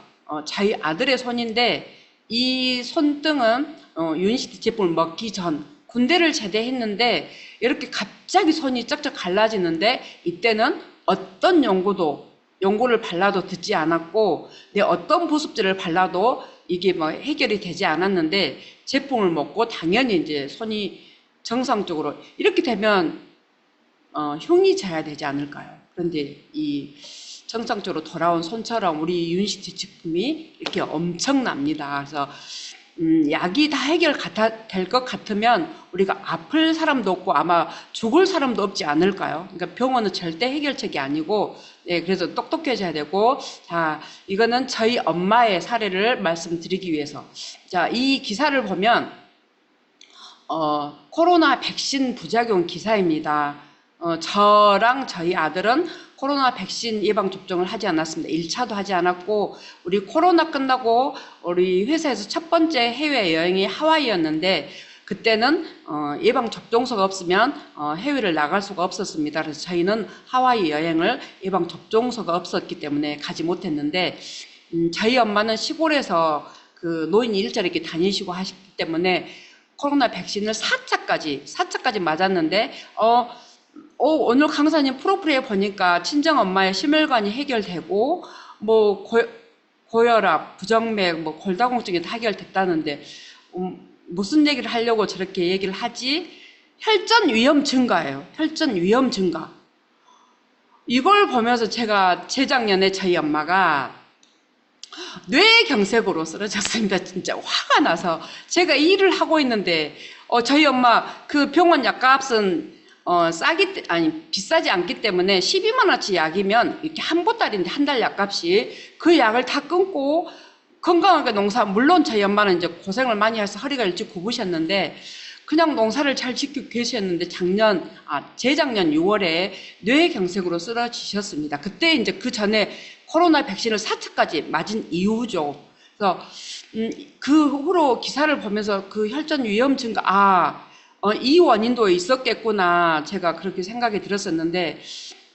저희 아들의 손인데 이 손등은 유니시티 제품을 먹기 전 군대를 제대했는데 이렇게 갑자기 손이 쩍쩍 갈라지는데 이때는 어떤 연고를 발라도 듣지 않았고 내 어떤 보습제를 발라도 이게 뭐 해결이 되지 않았는데 제품을 먹고 당연히 이제 손이 정상적으로 이렇게 되면 흉이 져야 되지 않을까요? 그런데 이 정상적으로 돌아온 손처럼 우리 유니시티 제품이 이렇게 엄청납니다. 그래서 약이 다 해결될 것 같으면 우리가 아플 사람도 없고 아마 죽을 사람도 없지 않을까요? 그러니까 병원은 절대 해결책이 아니고 네, 그래서 똑똑해져야 되고 자 이거는 저희 엄마의 사례를 말씀드리기 위해서 자 이 기사를 보면 코로나 백신 부작용 기사입니다. 저랑 저희 아들은 코로나 백신 예방접종을 하지 않았습니다. 1차도 하지 않았고 우리 코로나 끝나고 우리 회사에서 첫 번째 해외여행이 하와이였는데 그때는 예방접종서가 없으면 해외를 나갈 수가 없었습니다. 그래서 저희는 하와이 여행을 예방접종서가 없었기 때문에 가지 못했는데 저희 엄마는 시골에서 그 노인 일자리 이렇게 다니시고 하셨기 때문에 코로나 백신을 4차까지 맞았는데 오늘 강사님 프로필에 보니까 친정엄마의 심혈관이 해결되고 뭐 고혈압, 부정맥, 뭐 골다공증이 다 해결됐다는데 무슨 얘기를 하려고 저렇게 얘기를 하지? 혈전 위험 증가예요. 혈전 위험 증가. 이걸 보면서 제가 재작년에 저희 엄마가 뇌경색으로 쓰러졌습니다. 진짜 화가 나서 제가 일을 하고 있는데 저희 엄마 그 병원 약값은 비싸지 않기 때문에 12만 원치 약이면 이렇게 한 보따리인데 한 달 약값이 그 약을 다 끊고 건강하게 물론 저희 엄마는 이제 고생을 많이 해서 허리가 일찍 굽으셨는데 그냥 농사를 잘 짓고 계셨는데 재작년 6월에 뇌경색으로 쓰러지셨습니다. 그때 이제 그 전에 코로나 백신을 4차까지 맞은 이후죠. 그래서 그 후로 기사를 보면서 그 혈전 위험 증가 이 원인도 있었겠구나 제가 그렇게 생각이 들었었는데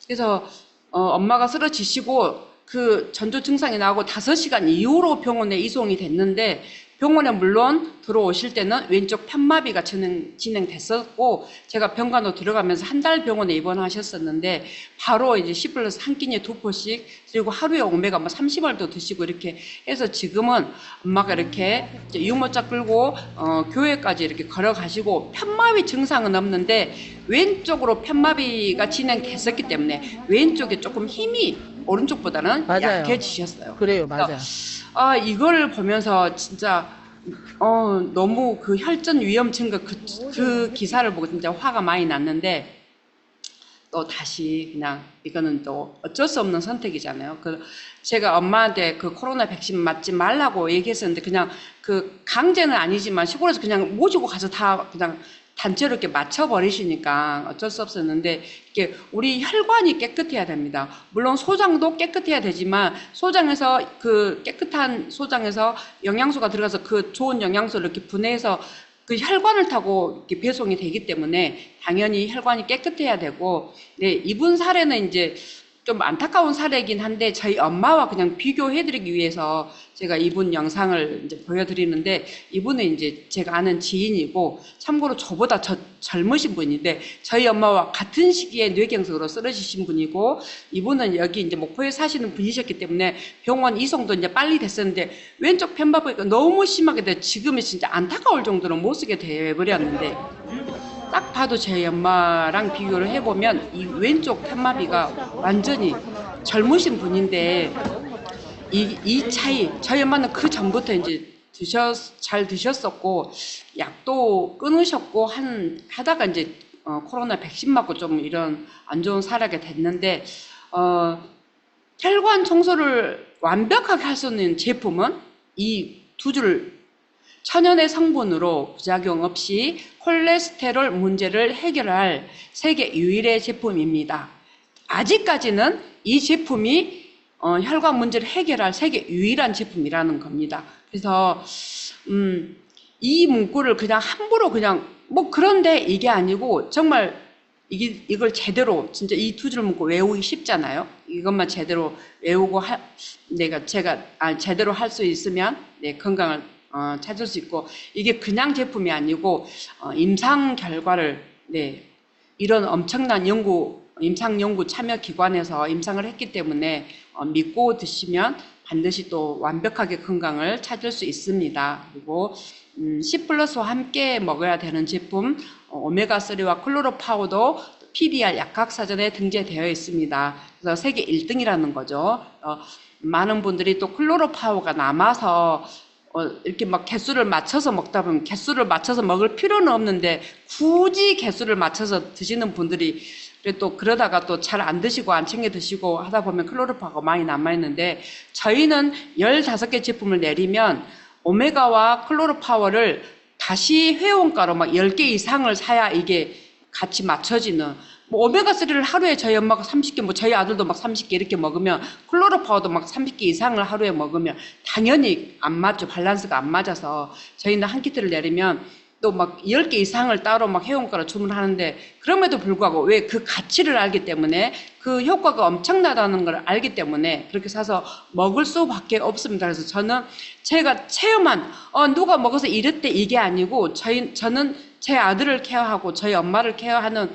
그래서 엄마가 쓰러지시고 그 전조 증상이 나오고 5시간 이후로 병원에 이송이 됐는데 병원에 물론 들어오실 때는 왼쪽 편마비가 진행됐었고 제가 병간호 들어가면서 한 달 병원에 입원하셨었는데 바로 이제 C+1 한 끼니에 2포씩 그리고 하루에 오메가 30알도 드시고 이렇게 해서 지금은 엄마가 이렇게 유모차 끌고 교회까지 이렇게 걸어가시고 편마비 증상은 없는데 왼쪽으로 편마비가 진행됐었기 때문에 왼쪽에 조금 힘이 오른쪽보다는 맞아요. 약해지셨어요. 그래요, 맞아. 이걸 보면서 진짜 너무 그 혈전 위험 증가 그 기사를 보고 진짜 화가 많이 났는데 또 다시 그냥 이거는 또 어쩔 수 없는 선택이잖아요. 제가 엄마한테 그 코로나 백신 맞지 말라고 얘기했었는데 그냥 그 강제는 아니지만 시골에서 그냥 모시고 가서 다 그냥 단체로 이렇게 맞춰버리시니까 어쩔 수 없었는데 이게 우리 혈관이 깨끗해야 됩니다. 물론 소장도 깨끗해야 되지만 소장에서 그 깨끗한 소장에서 영양소가 들어가서 그 좋은 영양소를 이렇게 분해해서 그 혈관을 타고 이렇게 배송이 되기 때문에 당연히 혈관이 깨끗해야 되고 네, 이분 사례는 이제 좀 안타까운 사례이긴 한데 저희 엄마와 그냥 비교해드리기 위해서 제가 이분 영상을 이제 보여드리는데, 이분은 이제 제가 아는 지인이고 참고로 저보다 젊으신 분인데 저희 엄마와 같은 시기에 뇌경색으로 쓰러지신 분이고, 이분은 여기 이제 목포에 사시는 분이셨기 때문에 병원 이송도 이제 빨리 됐었는데 왼쪽 편파 보니까 너무 심하게 돼 지금은 진짜 안타까울 정도로 못 쓰게 돼버렸는데, 딱 봐도 제 엄마랑 비교를 해보면 이 왼쪽 편마비가 완전히 젊으신 분인데 이 차이, 저희 엄마는 그 전부터 이제 잘 드셨었고 약도 끊으셨고 하다가 이제 코로나 백신 맞고 좀 이런 안 좋은 사례가 됐는데, 혈관 청소를 완벽하게 할 수 있는 제품은 이 두 줄 천연의 성분으로 부작용 없이 콜레스테롤 문제를 해결할 세계 유일의 제품입니다. 아직까지는 이 제품이 혈관 문제를 해결할 세계 유일한 제품이라는 겁니다. 그래서 이 문구를 그냥 함부로 그냥 뭐 그런데 이게 아니고, 정말 이걸 제대로 진짜 이 두 줄 문구 외우기 쉽잖아요. 이것만 제대로 외우고 제가 제대로 할 수 있으면 건강을 찾을 수 있고, 이게 그냥 제품이 아니고 임상 결과를 이런 엄청난 임상 연구 참여 기관에서 임상을 했기 때문에 믿고 드시면 반드시 또 완벽하게 건강을 찾을 수 있습니다. 그리고 C+와 함께 먹어야 되는 제품, 오메가3와 클로로파우도 PDR 약학사전에 등재되어 있습니다. 그래서 세계 1등이라는 거죠. 많은 분들이 또 클로로파우가 남아서 이렇게 막 개수를 맞춰서 먹다 보면 개수를 맞춰서 먹을 필요는 없는데 굳이 개수를 맞춰서 드시는 분들이 또 그러다가 또 잘 안 드시고 안 챙겨 드시고 하다 보면 클로로파가 많이 남아있는데, 저희는 15개 제품을 내리면 오메가와 클로로파워를 다시 회원가로 막 10개 이상을 사야 이게 같이 맞춰지는, 뭐 오메가3를 하루에 저희 엄마가 30개, 뭐 저희 아들도 막 30개 이렇게 먹으면 클로로파워도 막 30개 이상을 하루에 먹으면 당연히 안 맞죠. 밸런스가 안 맞아서 저희는 한 키트를 내리면 또 막 10개 이상을 따로 막 회원가로 주문하는데, 그럼에도 불구하고 왜 그 가치를 알기 때문에 그 효과가 엄청나다는 걸 알기 때문에 그렇게 사서 먹을 수밖에 없습니다. 그래서 저는 제가 체험한 누가 먹어서 이랬대 이게 아니고, 저는 제 아들을 케어하고 저희 엄마를 케어하는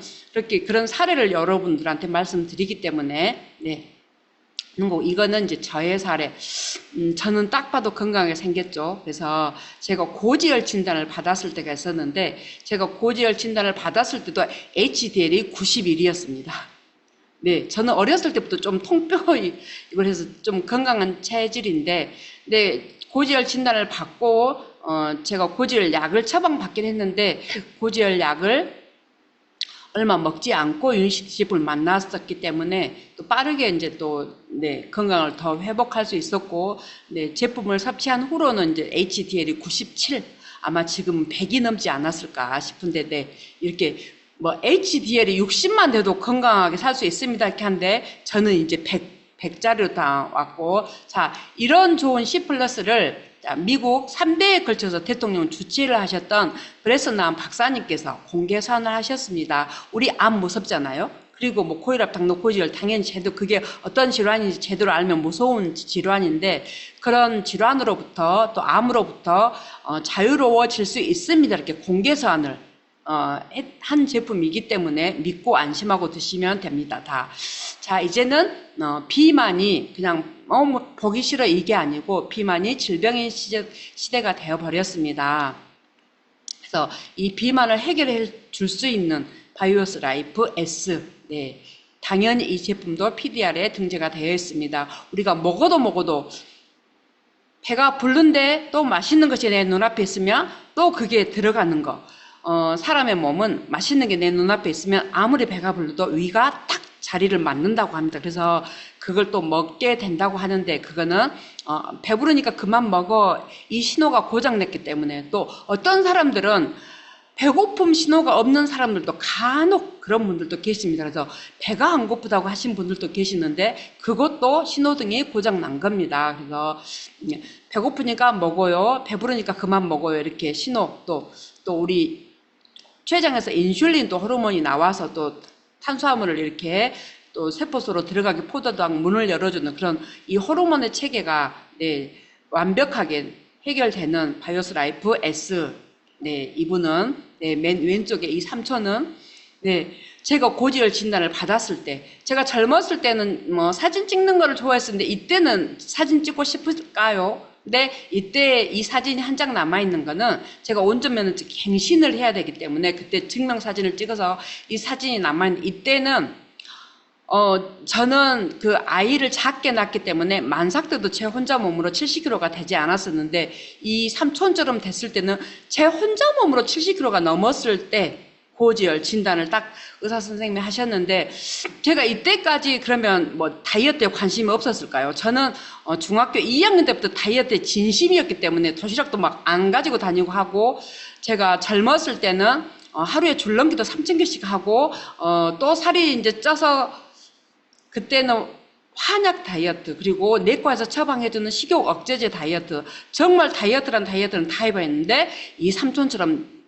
그런 사례를 여러분들한테 말씀드리기 때문에 그리고 이거는 이제 저의 사례. 저는 딱 봐도 건강하게 생겼죠. 그래서 제가 고지혈 진단을 받았을 때가 있었는데, 제가 고지혈 진단을 받았을 때도 HDL이 91이었습니다. 네, 저는 어렸을 때부터 좀 통뼈 이걸 해서 좀 건강한 체질인데, 고지혈 진단을 받고 제가 고지혈 약을 처방받긴 했는데, 고지혈 약을 얼마 먹지 않고 윤식집을 만났었기 때문에 또 빠르게 이제 또 건강을 더 회복할 수 있었고, 제품을 섭취한 후로는 이제 HDL이 97, 아마 지금 100이 넘지 않았을까 싶은데, 이렇게 뭐 HDL이 60만 돼도 건강하게 살 수 있습니다 이렇게 하는데, 저는 이제 100짜리로 다 왔고, 자, 이런 좋은 C+를 미국 3대에 걸쳐서 대통령 주치를 하셨던 브레스남 박사님께서 공개 선언을 하셨습니다. 우리 암 무섭잖아요. 그리고 뭐 고혈압, 당뇨, 고지혈 당연히 그게 어떤 질환인지 제대로 알면 무서운 질환인데, 그런 질환으로부터 또 암으로부터 자유로워질 수 있습니다. 이렇게 공개 선언을 한 제품이기 때문에 믿고 안심하고 드시면 됩니다. 다. 자, 이제는 비만이 그냥 보기 싫어 이게 아니고 비만이 질병의 시대가 되어버렸습니다. 그래서 이 비만을 해결해 줄 수 있는 바이오스 라이프 S, 당연히 이 제품도 PDR에 등재가 되어 있습니다. 우리가 먹어도 배가 부른데 또 맛있는 것이 내 눈앞에 있으면 또 그게 들어가는 거. 사람의 몸은 맛있는 게 내 눈앞에 있으면 아무리 배가 불러도 위가 딱 자리를 맞는다고 합니다. 그래서 그걸 또 먹게 된다고 하는데, 그거는 배부르니까 그만 먹어 이 신호가 고장냈기 때문에, 또 어떤 사람들은 배고픔 신호가 없는 사람들도 간혹 그런 분들도 계십니다. 그래서 배가 안 고프다고 하신 분들도 계시는데 그것도 신호등이 고장난 겁니다. 그래서 배고프니까 먹어요, 배부르니까 그만 먹어요, 이렇게 신호, 또 우리 췌장에서 인슐린 또 호르몬이 나와서 또 탄수화물을 이렇게 또 세포소로 들어가게 포도당 문을 열어주는 그런 이 호르몬의 체계가 네, 완벽하게 해결되는 바이오스 라이프 S. 네, 이분은 네, 맨 왼쪽에 이 삼촌은 네, 제가 고지혈 진단을 받았을 때, 제가 젊었을 때는 뭐 사진 찍는 거를 좋아했었는데 이때는 사진 찍고 싶을까요? 근데 이때 이 사진이 한 장 남아있는 거는 제가 운전면허증 갱신을 해야 되기 때문에 그때 증명사진을 찍어서 이 사진이 남아있는 이때는 저는 그 아이를 작게 낳기 때문에 만삭 때도 제 혼자 몸으로 70kg가 되지 않았었는데 이 삼촌처럼 됐을 때는 제 혼자 몸으로 70kg가 넘었을 때 고지혈 진단을 딱 의사 선생님이 하셨는데 제가 이때까지 그러면 뭐 다이어트에 관심이 없었을까요? 저는 중학교 2학년 때부터 다이어트에 진심이었기 때문에 도시락도 막 안 가지고 다니고 하고 제가 젊었을 때는 하루에 줄넘기도 3,000개씩 하고 또 살이 이제 쪄서 그때는 한약 다이어트 그리고 내과에서 처방해주는 식욕 억제제 다이어트 정말 다이어트란 다이어트는 다 해봤는데 이 삼촌처럼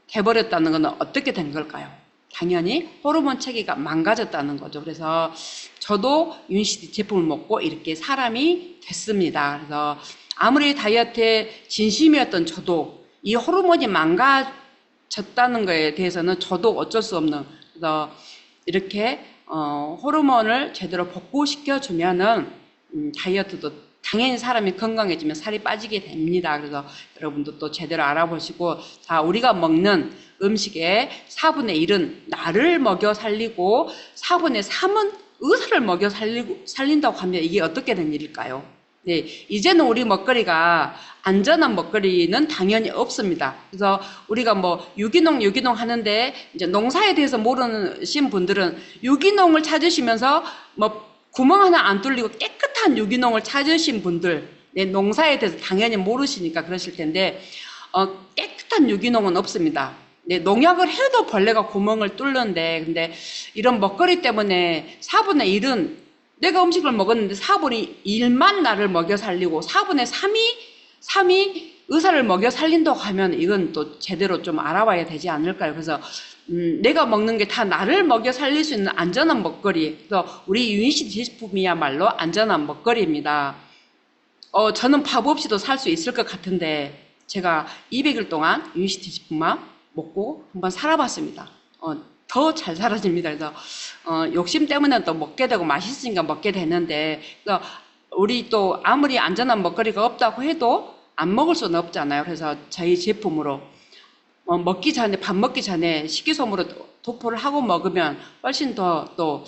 돼버렸다는 것은 어떻게 된 걸까요? 당연히 호르몬 체계가 망가졌다는 거죠. 그래서 저도 윤시디 제품을 먹고 이렇게 사람이 됐습니다. 그래서 아무리 다이어트에 진심이었던 저도 이 호르몬이 망가졌다는 거에 대해서는 저도 어쩔 수 없는 그래서 이렇게 호르몬을 제대로 복구시켜 주면은 다이어트도 당연히 사람이 건강해지면 살이 빠지게 됩니다. 그래서 여러분도 또 제대로 알아보시고 자 우리가 먹는 음식의 4분의 1은 나를 먹여 살리고 4분의 3은 의사를 먹여 살린다고 하면 이게 어떻게 된 일일까요? 네, 이제는 우리 먹거리가 안전한 먹거리는 당연히 없습니다. 그래서 우리가 뭐 유기농 하는데 이제 농사에 대해서 모르신 분들은 유기농을 찾으시면서 뭐 구멍 하나 안 뚫리고 깨끗한 유기농을 찾으신 분들, 네, 농사에 대해서 당연히 모르시니까 그러실 텐데, 깨끗한 유기농은 없습니다. 네, 농약을 해도 벌레가 구멍을 뚫는데, 근데 이런 먹거리 때문에 4분의 1은 내가 음식을 먹었는데 4분의 1만 나를 먹여 살리고 4분의 3이 의사를 먹여 살린다고 하면 이건 또 제대로 좀 알아봐야 되지 않을까요? 그래서 내가 먹는 게 다 나를 먹여 살릴 수 있는 안전한 먹거리. 그래서 우리 유니시 제품이야말로 안전한 먹거리입니다. 저는 밥 없이도 살 수 있을 것 같은데 제가 200일 동안 유니시 제품만 먹고 한번 살아봤습니다. 더 잘 살아집니다. 그래서 욕심 때문에 또 먹게 되고 맛있으니까 먹게 되는데 그래서 우리 또 아무리 안전한 먹거리가 없다고 해도 안 먹을 수는 없잖아요. 그래서 저희 제품으로 먹기 전에 밥 먹기 전에 식이섬유로 도포를 하고 먹으면 훨씬 더 또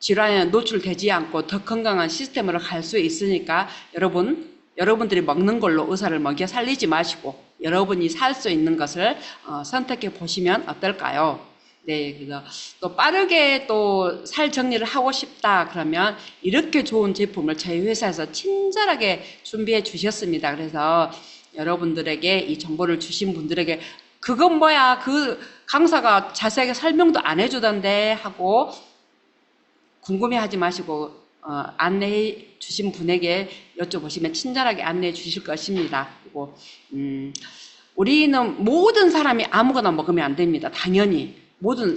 질환에 노출되지 않고 더 건강한 시스템으로 갈 수 있으니까 여러분들이 먹는 걸로 의사를 먹여 살리지 마시고 여러분이 살 수 있는 것을 선택해 보시면 어떨까요? 네, 그래서 또 빠르게 또 살 정리를 하고 싶다 그러면 이렇게 좋은 제품을 저희 회사에서 친절하게 준비해 주셨습니다. 그래서 여러분들에게 이 정보를 주신 분들에게 그건 뭐야 그 강사가 자세하게 설명도 안 해주던데 하고 궁금해하지 마시고 안내해 주신 분에게 여쭤보시면 친절하게 안내해 주실 것입니다. 그리고 우리는 모든 사람이 아무거나 먹으면 안 됩니다. 당연히 모든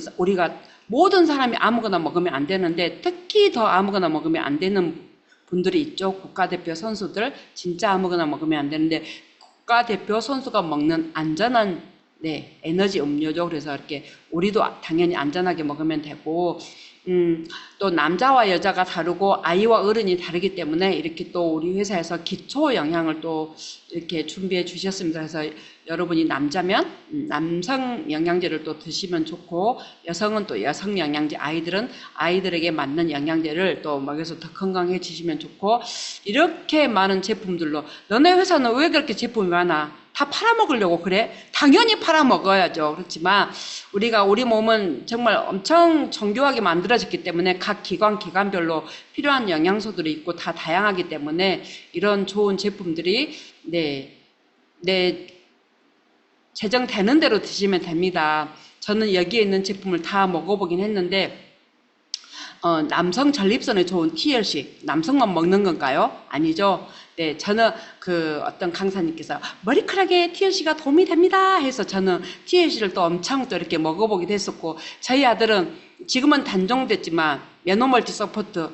사람이 아무거나 먹으면 안 되는데 특히 더 아무거나 먹으면 안 되는 분들이 있죠. 국가대표 선수들 진짜 아무거나 먹으면 안 되는데 국가대표 선수가 먹는 안전한 에너지 음료죠. 그래서 이렇게 우리도 당연히 안전하게 먹으면 되고 또 남자와 여자가 다르고 아이와 어른이 다르기 때문에 이렇게 또 우리 회사에서 기초 영양을 또 이렇게 준비해 주셨습니다. 그래서 여러분이 남자면 남성 영양제를 또 드시면 좋고 여성은 또 여성 영양제 아이들은 아이들에게 맞는 영양제를 또 먹여서 더 건강해지시면 좋고 이렇게 많은 제품들로 너네 회사는 왜 그렇게 제품이 많아? 다 팔아먹으려고 그래? 당연히 팔아먹어야죠. 그렇지만 우리가 우리 몸은 정말 엄청 정교하게 만들어졌기 때문에 각 기관별로 필요한 영양소들이 있고 다 다양하기 때문에 이런 좋은 제품들이 제정되는 대로 드시면 됩니다. 저는 여기에 있는 제품을 다 먹어보긴 했는데 남성 전립선에 좋은 TLC 남성만 먹는 건가요? 아니죠. 네, 저는 그 어떤 강사님께서 머리카락에 TLC가 도움이 됩니다 해서 저는 TLC를 또 엄청 또 이렇게 먹어보기도 했었고, 저희 아들은 지금은 단종됐지만 메노멀티 서포트,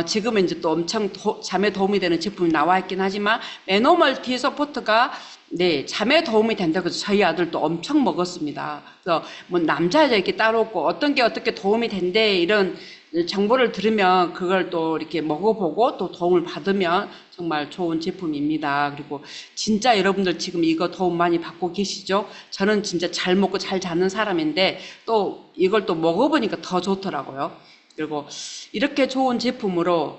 지금은 이제 또 엄청 잠에 도움이 되는 제품이 나와 있긴 하지만 메노멀티 서포트가 네, 잠에 도움이 된다고 해서 저희 아들도 엄청 먹었습니다. 그래서 뭐 남자 여자 이렇게 따로 없고 어떤 게 어떻게 도움이 된대 이런 정보를 들으면 그걸 또 이렇게 먹어보고 또 도움을 받으면 정말 좋은 제품입니다. 그리고 진짜 여러분들 지금 이거 도움 많이 받고 계시죠? 저는 진짜 잘 먹고 잘 자는 사람인데 또 이걸 또 먹어보니까 더 좋더라고요. 그리고 이렇게 좋은 제품으로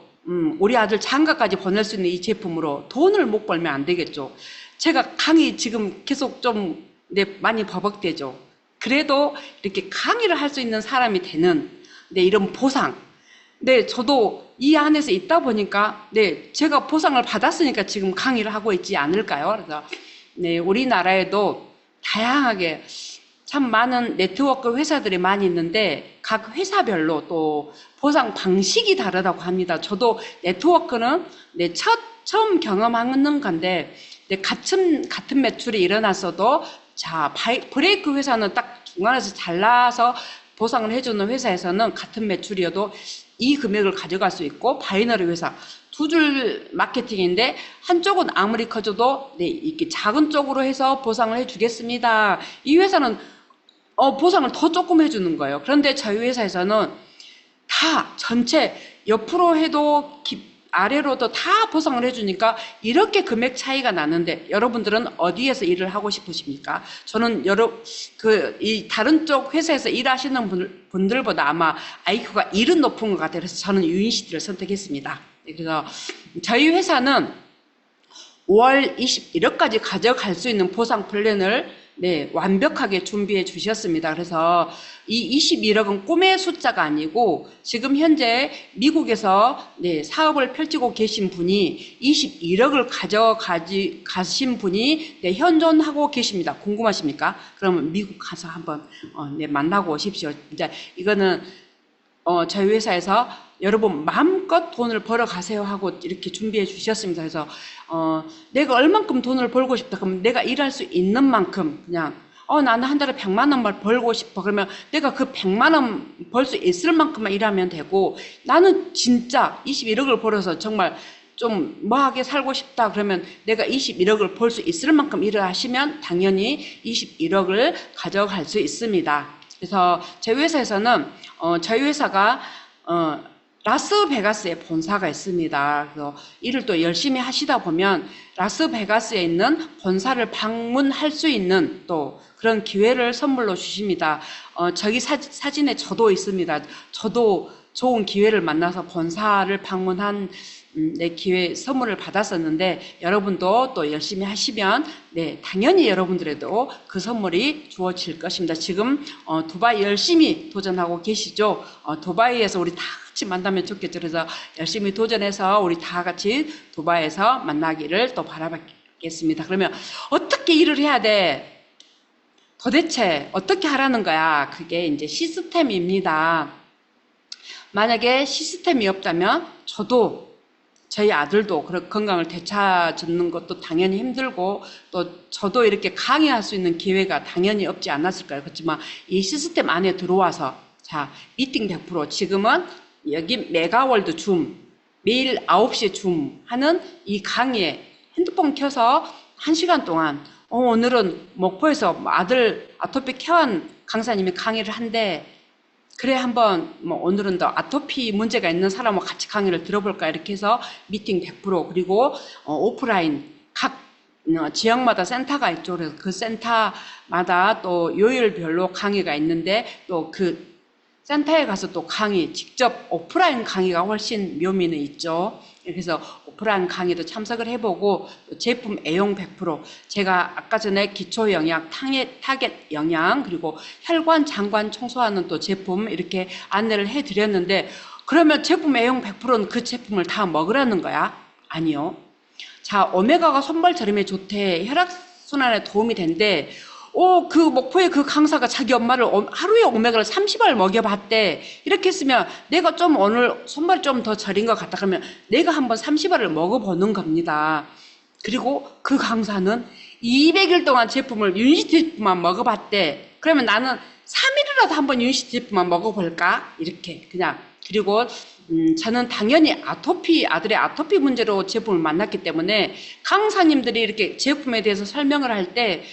우리 아들 장가까지 보낼 수 있는 이 제품으로 돈을 못 벌면 안 되겠죠. 제가 강의 지금 계속 좀 많이 버벅대죠. 그래도 이렇게 강의를 할 수 있는 사람이 되는 이런 보상. 저도 이 안에서 있다 보니까 제가 보상을 받았으니까 지금 강의를 하고 있지 않을까요? 그래서 우리나라에도 다양하게 참 많은 네트워크 회사들이 많이 있는데 각 회사별로 또 보상 방식이 다르다고 합니다. 저도 네트워크는 처음 경험하는 건데 같은 매출이 일어났어도 브레이크 회사는 딱 중간에서 잘라서 보상을 해주는 회사에서는 같은 매출이어도 이 금액을 가져갈 수 있고, 바이너리 회사 두 줄 마케팅인데 한쪽은 아무리 커져도 이렇게 작은 쪽으로 해서 보상을 해주겠습니다. 이 회사는 보상을 더 조금 해주는 거예요. 그런데 저희 회사에서는 다 전체 옆으로 해도 아래로도 다 보상을 해주니까 이렇게 금액 차이가 나는데 여러분들은 어디에서 일을 하고 싶으십니까? 저는 이 다른 쪽 회사에서 일하시는 분들보다 아마 IQ가 1은 높은 것 같아요. 그래서 저는 유인시티를 선택했습니다. 그래서 저희 회사는 5월 21일까지 가져갈 수 있는 보상 플랜을 완벽하게 준비해 주셨습니다. 그래서 이 21억은 꿈의 숫자가 아니고 지금 현재 미국에서 사업을 펼치고 계신 분이 21억을 가신 분이 현존하고 계십니다. 궁금하십니까? 그러면 미국 가서 한번 만나고 오십시오. 이제 이거는 저희 회사에서 여러분 마음껏 돈을 벌어 가세요 하고 이렇게 준비해 주셨습니다. 그래서 내가 얼만큼 돈을 벌고 싶다 그러면 내가 일할 수 있는 만큼 그냥 나는 한 달에 100만 원만 벌고 싶어 그러면 내가 그 100만 원 벌 수 있을 만큼만 일하면 되고, 나는 진짜 21억을 벌어서 정말 좀 뭐하게 살고 싶다 그러면 내가 21억을 벌 수 있을 만큼 일을 하시면 당연히 21억을 가져갈 수 있습니다. 그래서 저희 회사에서는 저희 회사가 라스베가스에 본사가 있습니다. 그래서 일을 또 열심히 하시다 보면 라스베가스에 있는 본사를 방문할 수 있는 또 그런 기회를 선물로 주십니다. 저기 사진에 저도 있습니다. 저도 좋은 기회를 만나서 본사를 방문한 기회 선물을 받았었는데 여러분도 또 열심히 하시면 당연히 여러분들에도 그 선물이 주어질 것입니다. 지금 두바이 열심히 도전하고 계시죠? 두바이에서 우리 다 같이 만나면 좋겠죠. 그래서 열심히 도전해서 우리 다 같이 두바이에서 만나기를 또 바라겠습니다. 그러면 어떻게 일을 해야 돼? 도대체 어떻게 하라는 거야? 그게 이제 시스템입니다. 만약에 시스템이 없다면 저희 아들도 그런 건강을 되찾는 것도 당연히 힘들고 또 저도 이렇게 강의할 수 있는 기회가 당연히 없지 않았을까요? 그렇지만 이 시스템 안에 들어와서 미팅 100% 지금은 여기 메가월드 줌 매일 9시에 줌 하는 이 강의에 핸드폰 켜서 1시간 동안 오늘은 목포에서 아들 아토피 케어한 강사님이 강의를 한대. 그래 한번 오늘은 더 아토피 문제가 있는 사람하고 같이 강의를 들어볼까 이렇게 해서 미팅 100% 그리고 오프라인 각 지역마다 센터가 있죠. 그래서 그 센터마다 또 요일별로 강의가 있는데 또 그 센터에 가서 또 강의 직접 오프라인 강의가 훨씬 묘미는 있죠. 그래서 오프라인 강의도 참석을 해보고 제품 애용 100% 제가 아까 전에 기초 영양, 타겟 영양 그리고 혈관, 장관 청소하는 또 제품 이렇게 안내를 해드렸는데 그러면 제품 애용 100%는 그 제품을 다 먹으라는 거야? 아니요. 오메가가 손발 저림에 좋대, 혈액순환에 도움이 된대. 그 목포의 그 강사가 자기 엄마를 하루에 오메가를 30알 먹여봤대. 이렇게 했으면 내가 좀 오늘 손발이 좀 더 저린 것 같다 그러면 내가 한번 30알을 먹어보는 겁니다. 그리고 그 강사는 200일 동안 제품을 윤시티 제품만 먹어봤대. 그러면 나는 3일이라도 한번 윤시티 제품만 먹어볼까? 이렇게 그냥. 그리고 저는 당연히 아들의 아토피 문제로 제품을 만났기 때문에 강사님들이 이렇게 제품에 대해서 설명을 할 때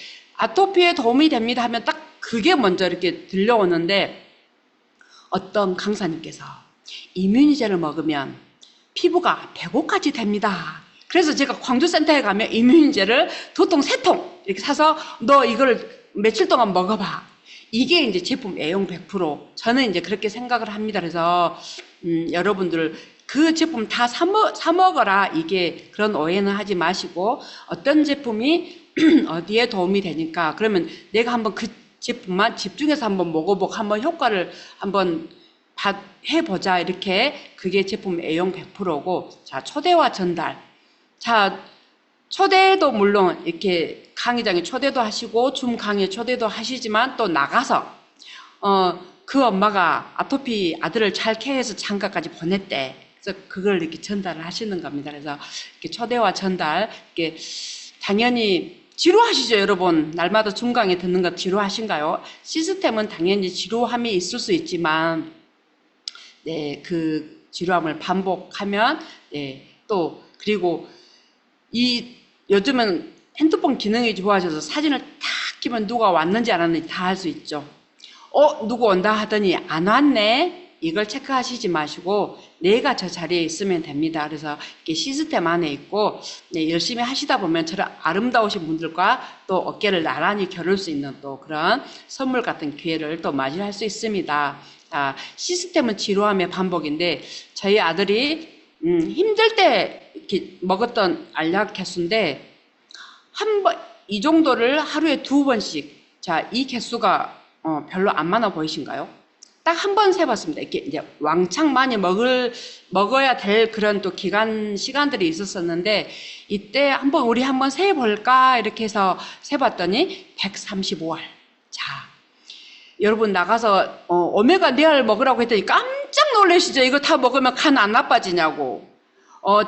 아토피에 도움이 됩니다 하면 딱 그게 먼저 이렇게 들려오는데 어떤 강사님께서 이뮤니제를 먹으면 피부가 105까지 됩니다. 그래서 제가 광주센터에 가면 이뮤니제를 2통, 3통 이렇게 사서 너 이걸 며칠 동안 먹어봐. 이게 이제 제품 애용 100%. 저는 이제 그렇게 생각을 합니다. 그래서 여러분들 그 제품 다 사 먹어라. 이게 그런 오해는 하지 마시고 어떤 제품이 어디에 도움이 되니까 그러면 내가 한번 그 제품만 집중해서 한번 먹어보고 한번 효과를 한번 해보자. 이렇게 그게 제품 애용 100%고 자 초대와 전달. 자 초대도 물론 이렇게 강의장에 초대도 하시고 줌 강의에 초대도 하시지만 또 나가서 그 엄마가 아토피 아들을 잘 케어해서 장가까지 보냈대. 그래서 그걸 이렇게 전달을 하시는 겁니다. 그래서 이렇게 초대와 전달 이렇게 당연히 지루하시죠, 여러분. 날마다 줌 강의 듣는 거 지루하신가요? 시스템은 당연히 지루함이 있을 수 있지만 네, 그 지루함을 반복하면 네, 또 그리고 요즘은 핸드폰 기능이 좋아져서 사진을 탁 끼면 누가 왔는지 안 왔는지 다 알 수 있죠. 누구 온다 하더니 안 왔네. 이걸 체크하시지 마시고 내가 저 자리에 있으면 됩니다. 그래서 이렇게 시스템 안에 있고 네, 열심히 하시다 보면 저런 아름다우신 분들과 또 어깨를 나란히 겨룰 수 있는 또 그런 선물 같은 기회를 또 맞이할 수 있습니다. 시스템은 지루함의 반복인데 저희 아들이 힘들 때 이렇게 먹었던 알약 개수인데 이 정도를 하루에 2번씩 자, 이 개수가 별로 안 많아 보이신가요? 딱 한 번 세봤습니다. 이렇게 이제 왕창 많이 먹어야 될 그런 또 시간들이 있었었는데 이때 우리 한번 세볼까 이렇게 해서 세봤더니 135알. 자, 여러분 나가서 오메가 4알 먹으라고 했더니 깜짝 놀라시죠? 이거 다 먹으면 간 안 나빠지냐고.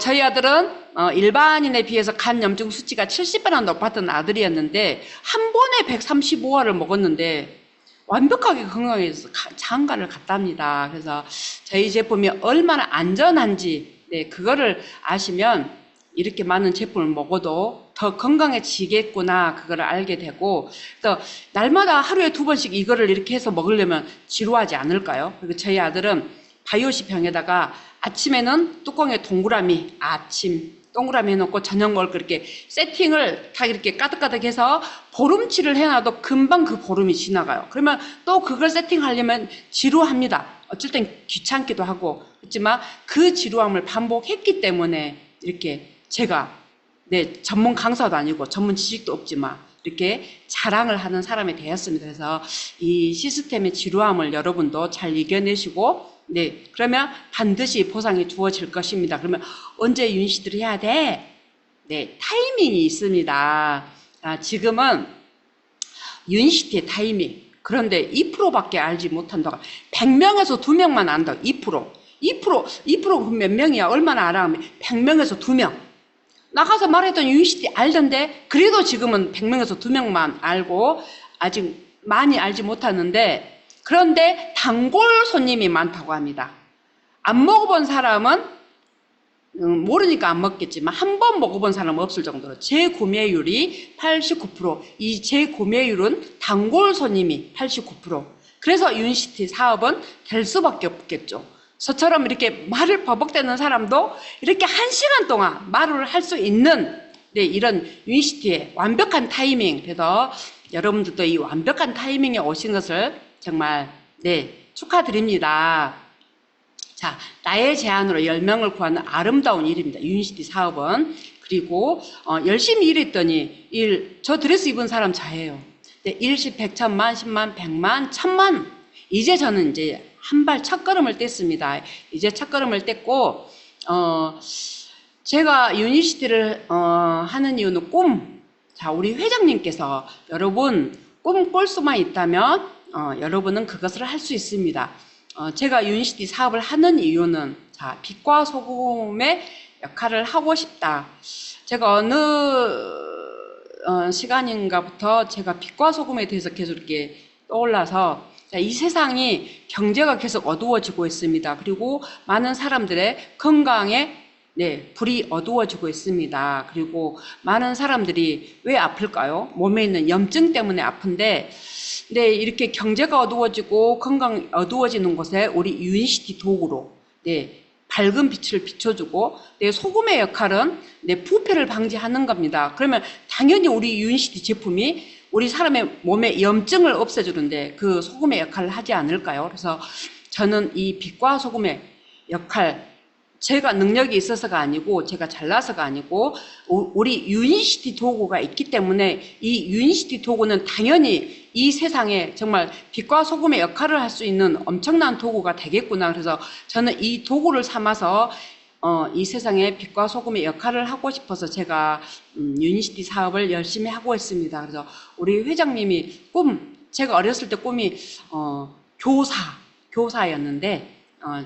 저희 아들은 일반인에 비해서 간 염증 수치가 70배나 높았던 아들이었는데 한 번에 135알을 먹었는데 완벽하게 건강해져서 장가를 갔답니다. 그래서 저희 제품이 얼마나 안전한지 네, 그거를 아시면 이렇게 많은 제품을 먹어도 더 건강해지겠구나 그거를 알게 되고 또 날마다 하루에 2번씩 이거를 이렇게 해서 먹으려면 지루하지 않을까요? 그리고 저희 아들은 바이오시 병에다가 아침에는 뚜껑에 동그라미 동그라미 해놓고 저녁 먹을 거 이렇게 세팅을 다 이렇게 까득까득해서 보름치를 해놔도 금방 그 보름이 지나가요. 그러면 또 그걸 세팅하려면 지루합니다. 어쩔 땐 귀찮기도 하고 그렇지만 그 지루함을 반복했기 때문에 이렇게 제가 전문 강사도 아니고 전문 지식도 없지만 이렇게 자랑을 하는 사람이 되었습니다. 그래서 이 시스템의 지루함을 여러분도 잘 이겨내시고 네, 그러면 반드시 보상이 주어질 것입니다. 그러면 언제 윤시들을 해야 돼? 네, 타이밍이 있습니다. 지금은 윤시티의 타이밍. 그런데 2%밖에 알지 못한다고. 100명에서 2명만 안다. 2%. 2% 몇 명이야? 얼마나 알아? 100명에서 2명. 나가서 말했던 윤시티 알던데, 그래도 지금은 100명에서 2명만 알고, 아직 많이 알지 못하는데, 그런데 단골 손님이 많다고 합니다. 안 먹어본 사람은 모르니까 안 먹겠지만 한 번 먹어본 사람은 없을 정도로 재구매율이 89%. 이 재구매율은 단골 손님이 89%. 그래서 윤시티 사업은 될 수밖에 없겠죠. 저처럼 이렇게 말을 버벅대는 사람도 이렇게 1시간 동안 말을 할 수 있는 이런 윤시티의 완벽한 타이밍. 그래서 여러분들도 이 완벽한 타이밍에 오신 것을 정말 축하드립니다. 자, 나의 제안으로 10명을 구하는 아름다운 일입니다. 윤시티 사업은. 그리고 열심히 일했더니 저 드레스 입은 사람 저예요. 일십, 백천만, 10만, 100만, 1000만. 이제 저는 이제 한 발 첫걸음을 뗐습니다. 이제 첫걸음을 뗐고 제가 윤시티를 하는 이유는 자, 우리 회장님께서 여러분 꿈꿀 수만 있다면 여러분은 그것을 할 수 있습니다. 제가 유니시티 사업을 하는 이유는 자, 빛과 소금의 역할을 하고 싶다. 제가 어느 시간인가부터 제가 빛과 소금에 대해서 계속 이렇게 떠올라서 자, 이 세상이 경제가 계속 어두워지고 있습니다. 그리고 많은 사람들의 건강에 불이 어두워지고 있습니다. 그리고 많은 사람들이 왜 아플까요? 몸에 있는 염증 때문에 아픈데, 이렇게 경제가 어두워지고 건강 어두워지는 곳에 우리 유니시티 도구로, 밝은 빛을 비춰주고, 소금의 역할은 부패를 방지하는 겁니다. 그러면 당연히 우리 유니시티 제품이 우리 사람의 몸에 염증을 없애주는데 그 소금의 역할을 하지 않을까요? 그래서 저는 이 빛과 소금의 역할, 제가 능력이 있어서가 아니고 제가 잘나서가 아니고 우리 유니시티 도구가 있기 때문에 이 유니시티 도구는 당연히 이 세상에 정말 빛과 소금의 역할을 할 수 있는 엄청난 도구가 되겠구나. 그래서 저는 이 도구를 삼아서 이 세상에 빛과 소금의 역할을 하고 싶어서 제가 유니시티 사업을 열심히 하고 있습니다. 그래서 우리 회장님이 제가 어렸을 때 꿈이 교사였는데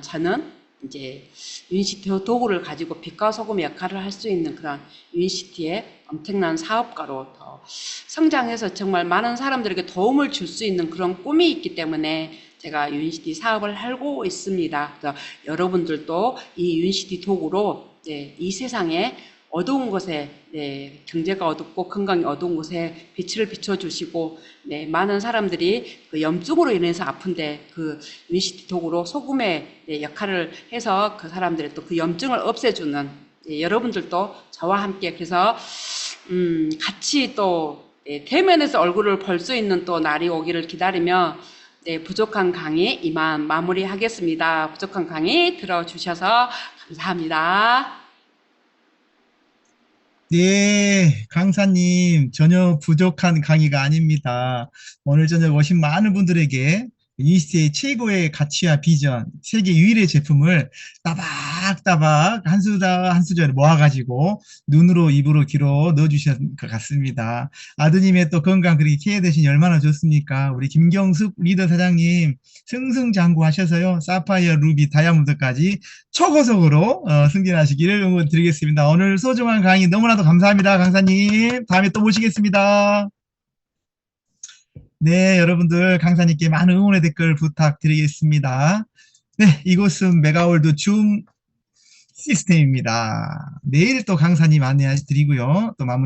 저는 이제 유니시티 도구를 가지고 빛과 소금의 역할을 할 수 있는 그런 유니시티의 엄청난 사업가로 더 성장해서 정말 많은 사람들에게 도움을 줄 수 있는 그런 꿈이 있기 때문에 제가 유니시티 사업을 하고 있습니다. 그래서 여러분들도 이 유니시티 도구로 이 세상에 어두운 곳에 경제가 어둡고 건강이 어두운 곳에 빛을 비춰주시고 많은 사람들이 그 염증으로 인해서 아픈데 그 유니시티 도구로 소금의 역할을 해서 그 사람들의 또 그 염증을 없애주는 여러분들도 저와 함께 그래서 같이 또 대면에서 얼굴을 볼 수 있는 또 날이 오기를 기다리며 부족한 강의 이만 마무리하겠습니다. 부족한 강의 들어주셔서 감사합니다. 네, 강사님, 전혀 부족한 강의가 아닙니다. 오늘 저녁 오신 많은 분들에게 유니시티의 최고의 가치와 비전, 세계 유일의 제품을 따박따박 한 수저를 모아가지고 눈으로 입으로 귀로 넣어주신 것 같습니다. 아드님의 또 건강 그렇게 케어되시니 얼마나 좋습니까? 우리 김경숙 리더 사장님 승승장구하셔서요. 사파이어, 루비, 다이아몬드까지 초고속으로 승진하시기를 응원드리겠습니다. 오늘 소중한 강의 너무나도 감사합니다. 강사님. 다음에 또 모시겠습니다. 네, 여러분들 강사님께 많은 응원의 댓글 부탁드리겠습니다. 네, 이곳은 메가월드 줌 시스템입니다. 내일 또 강사님 안내해 드리고요. 또 마무리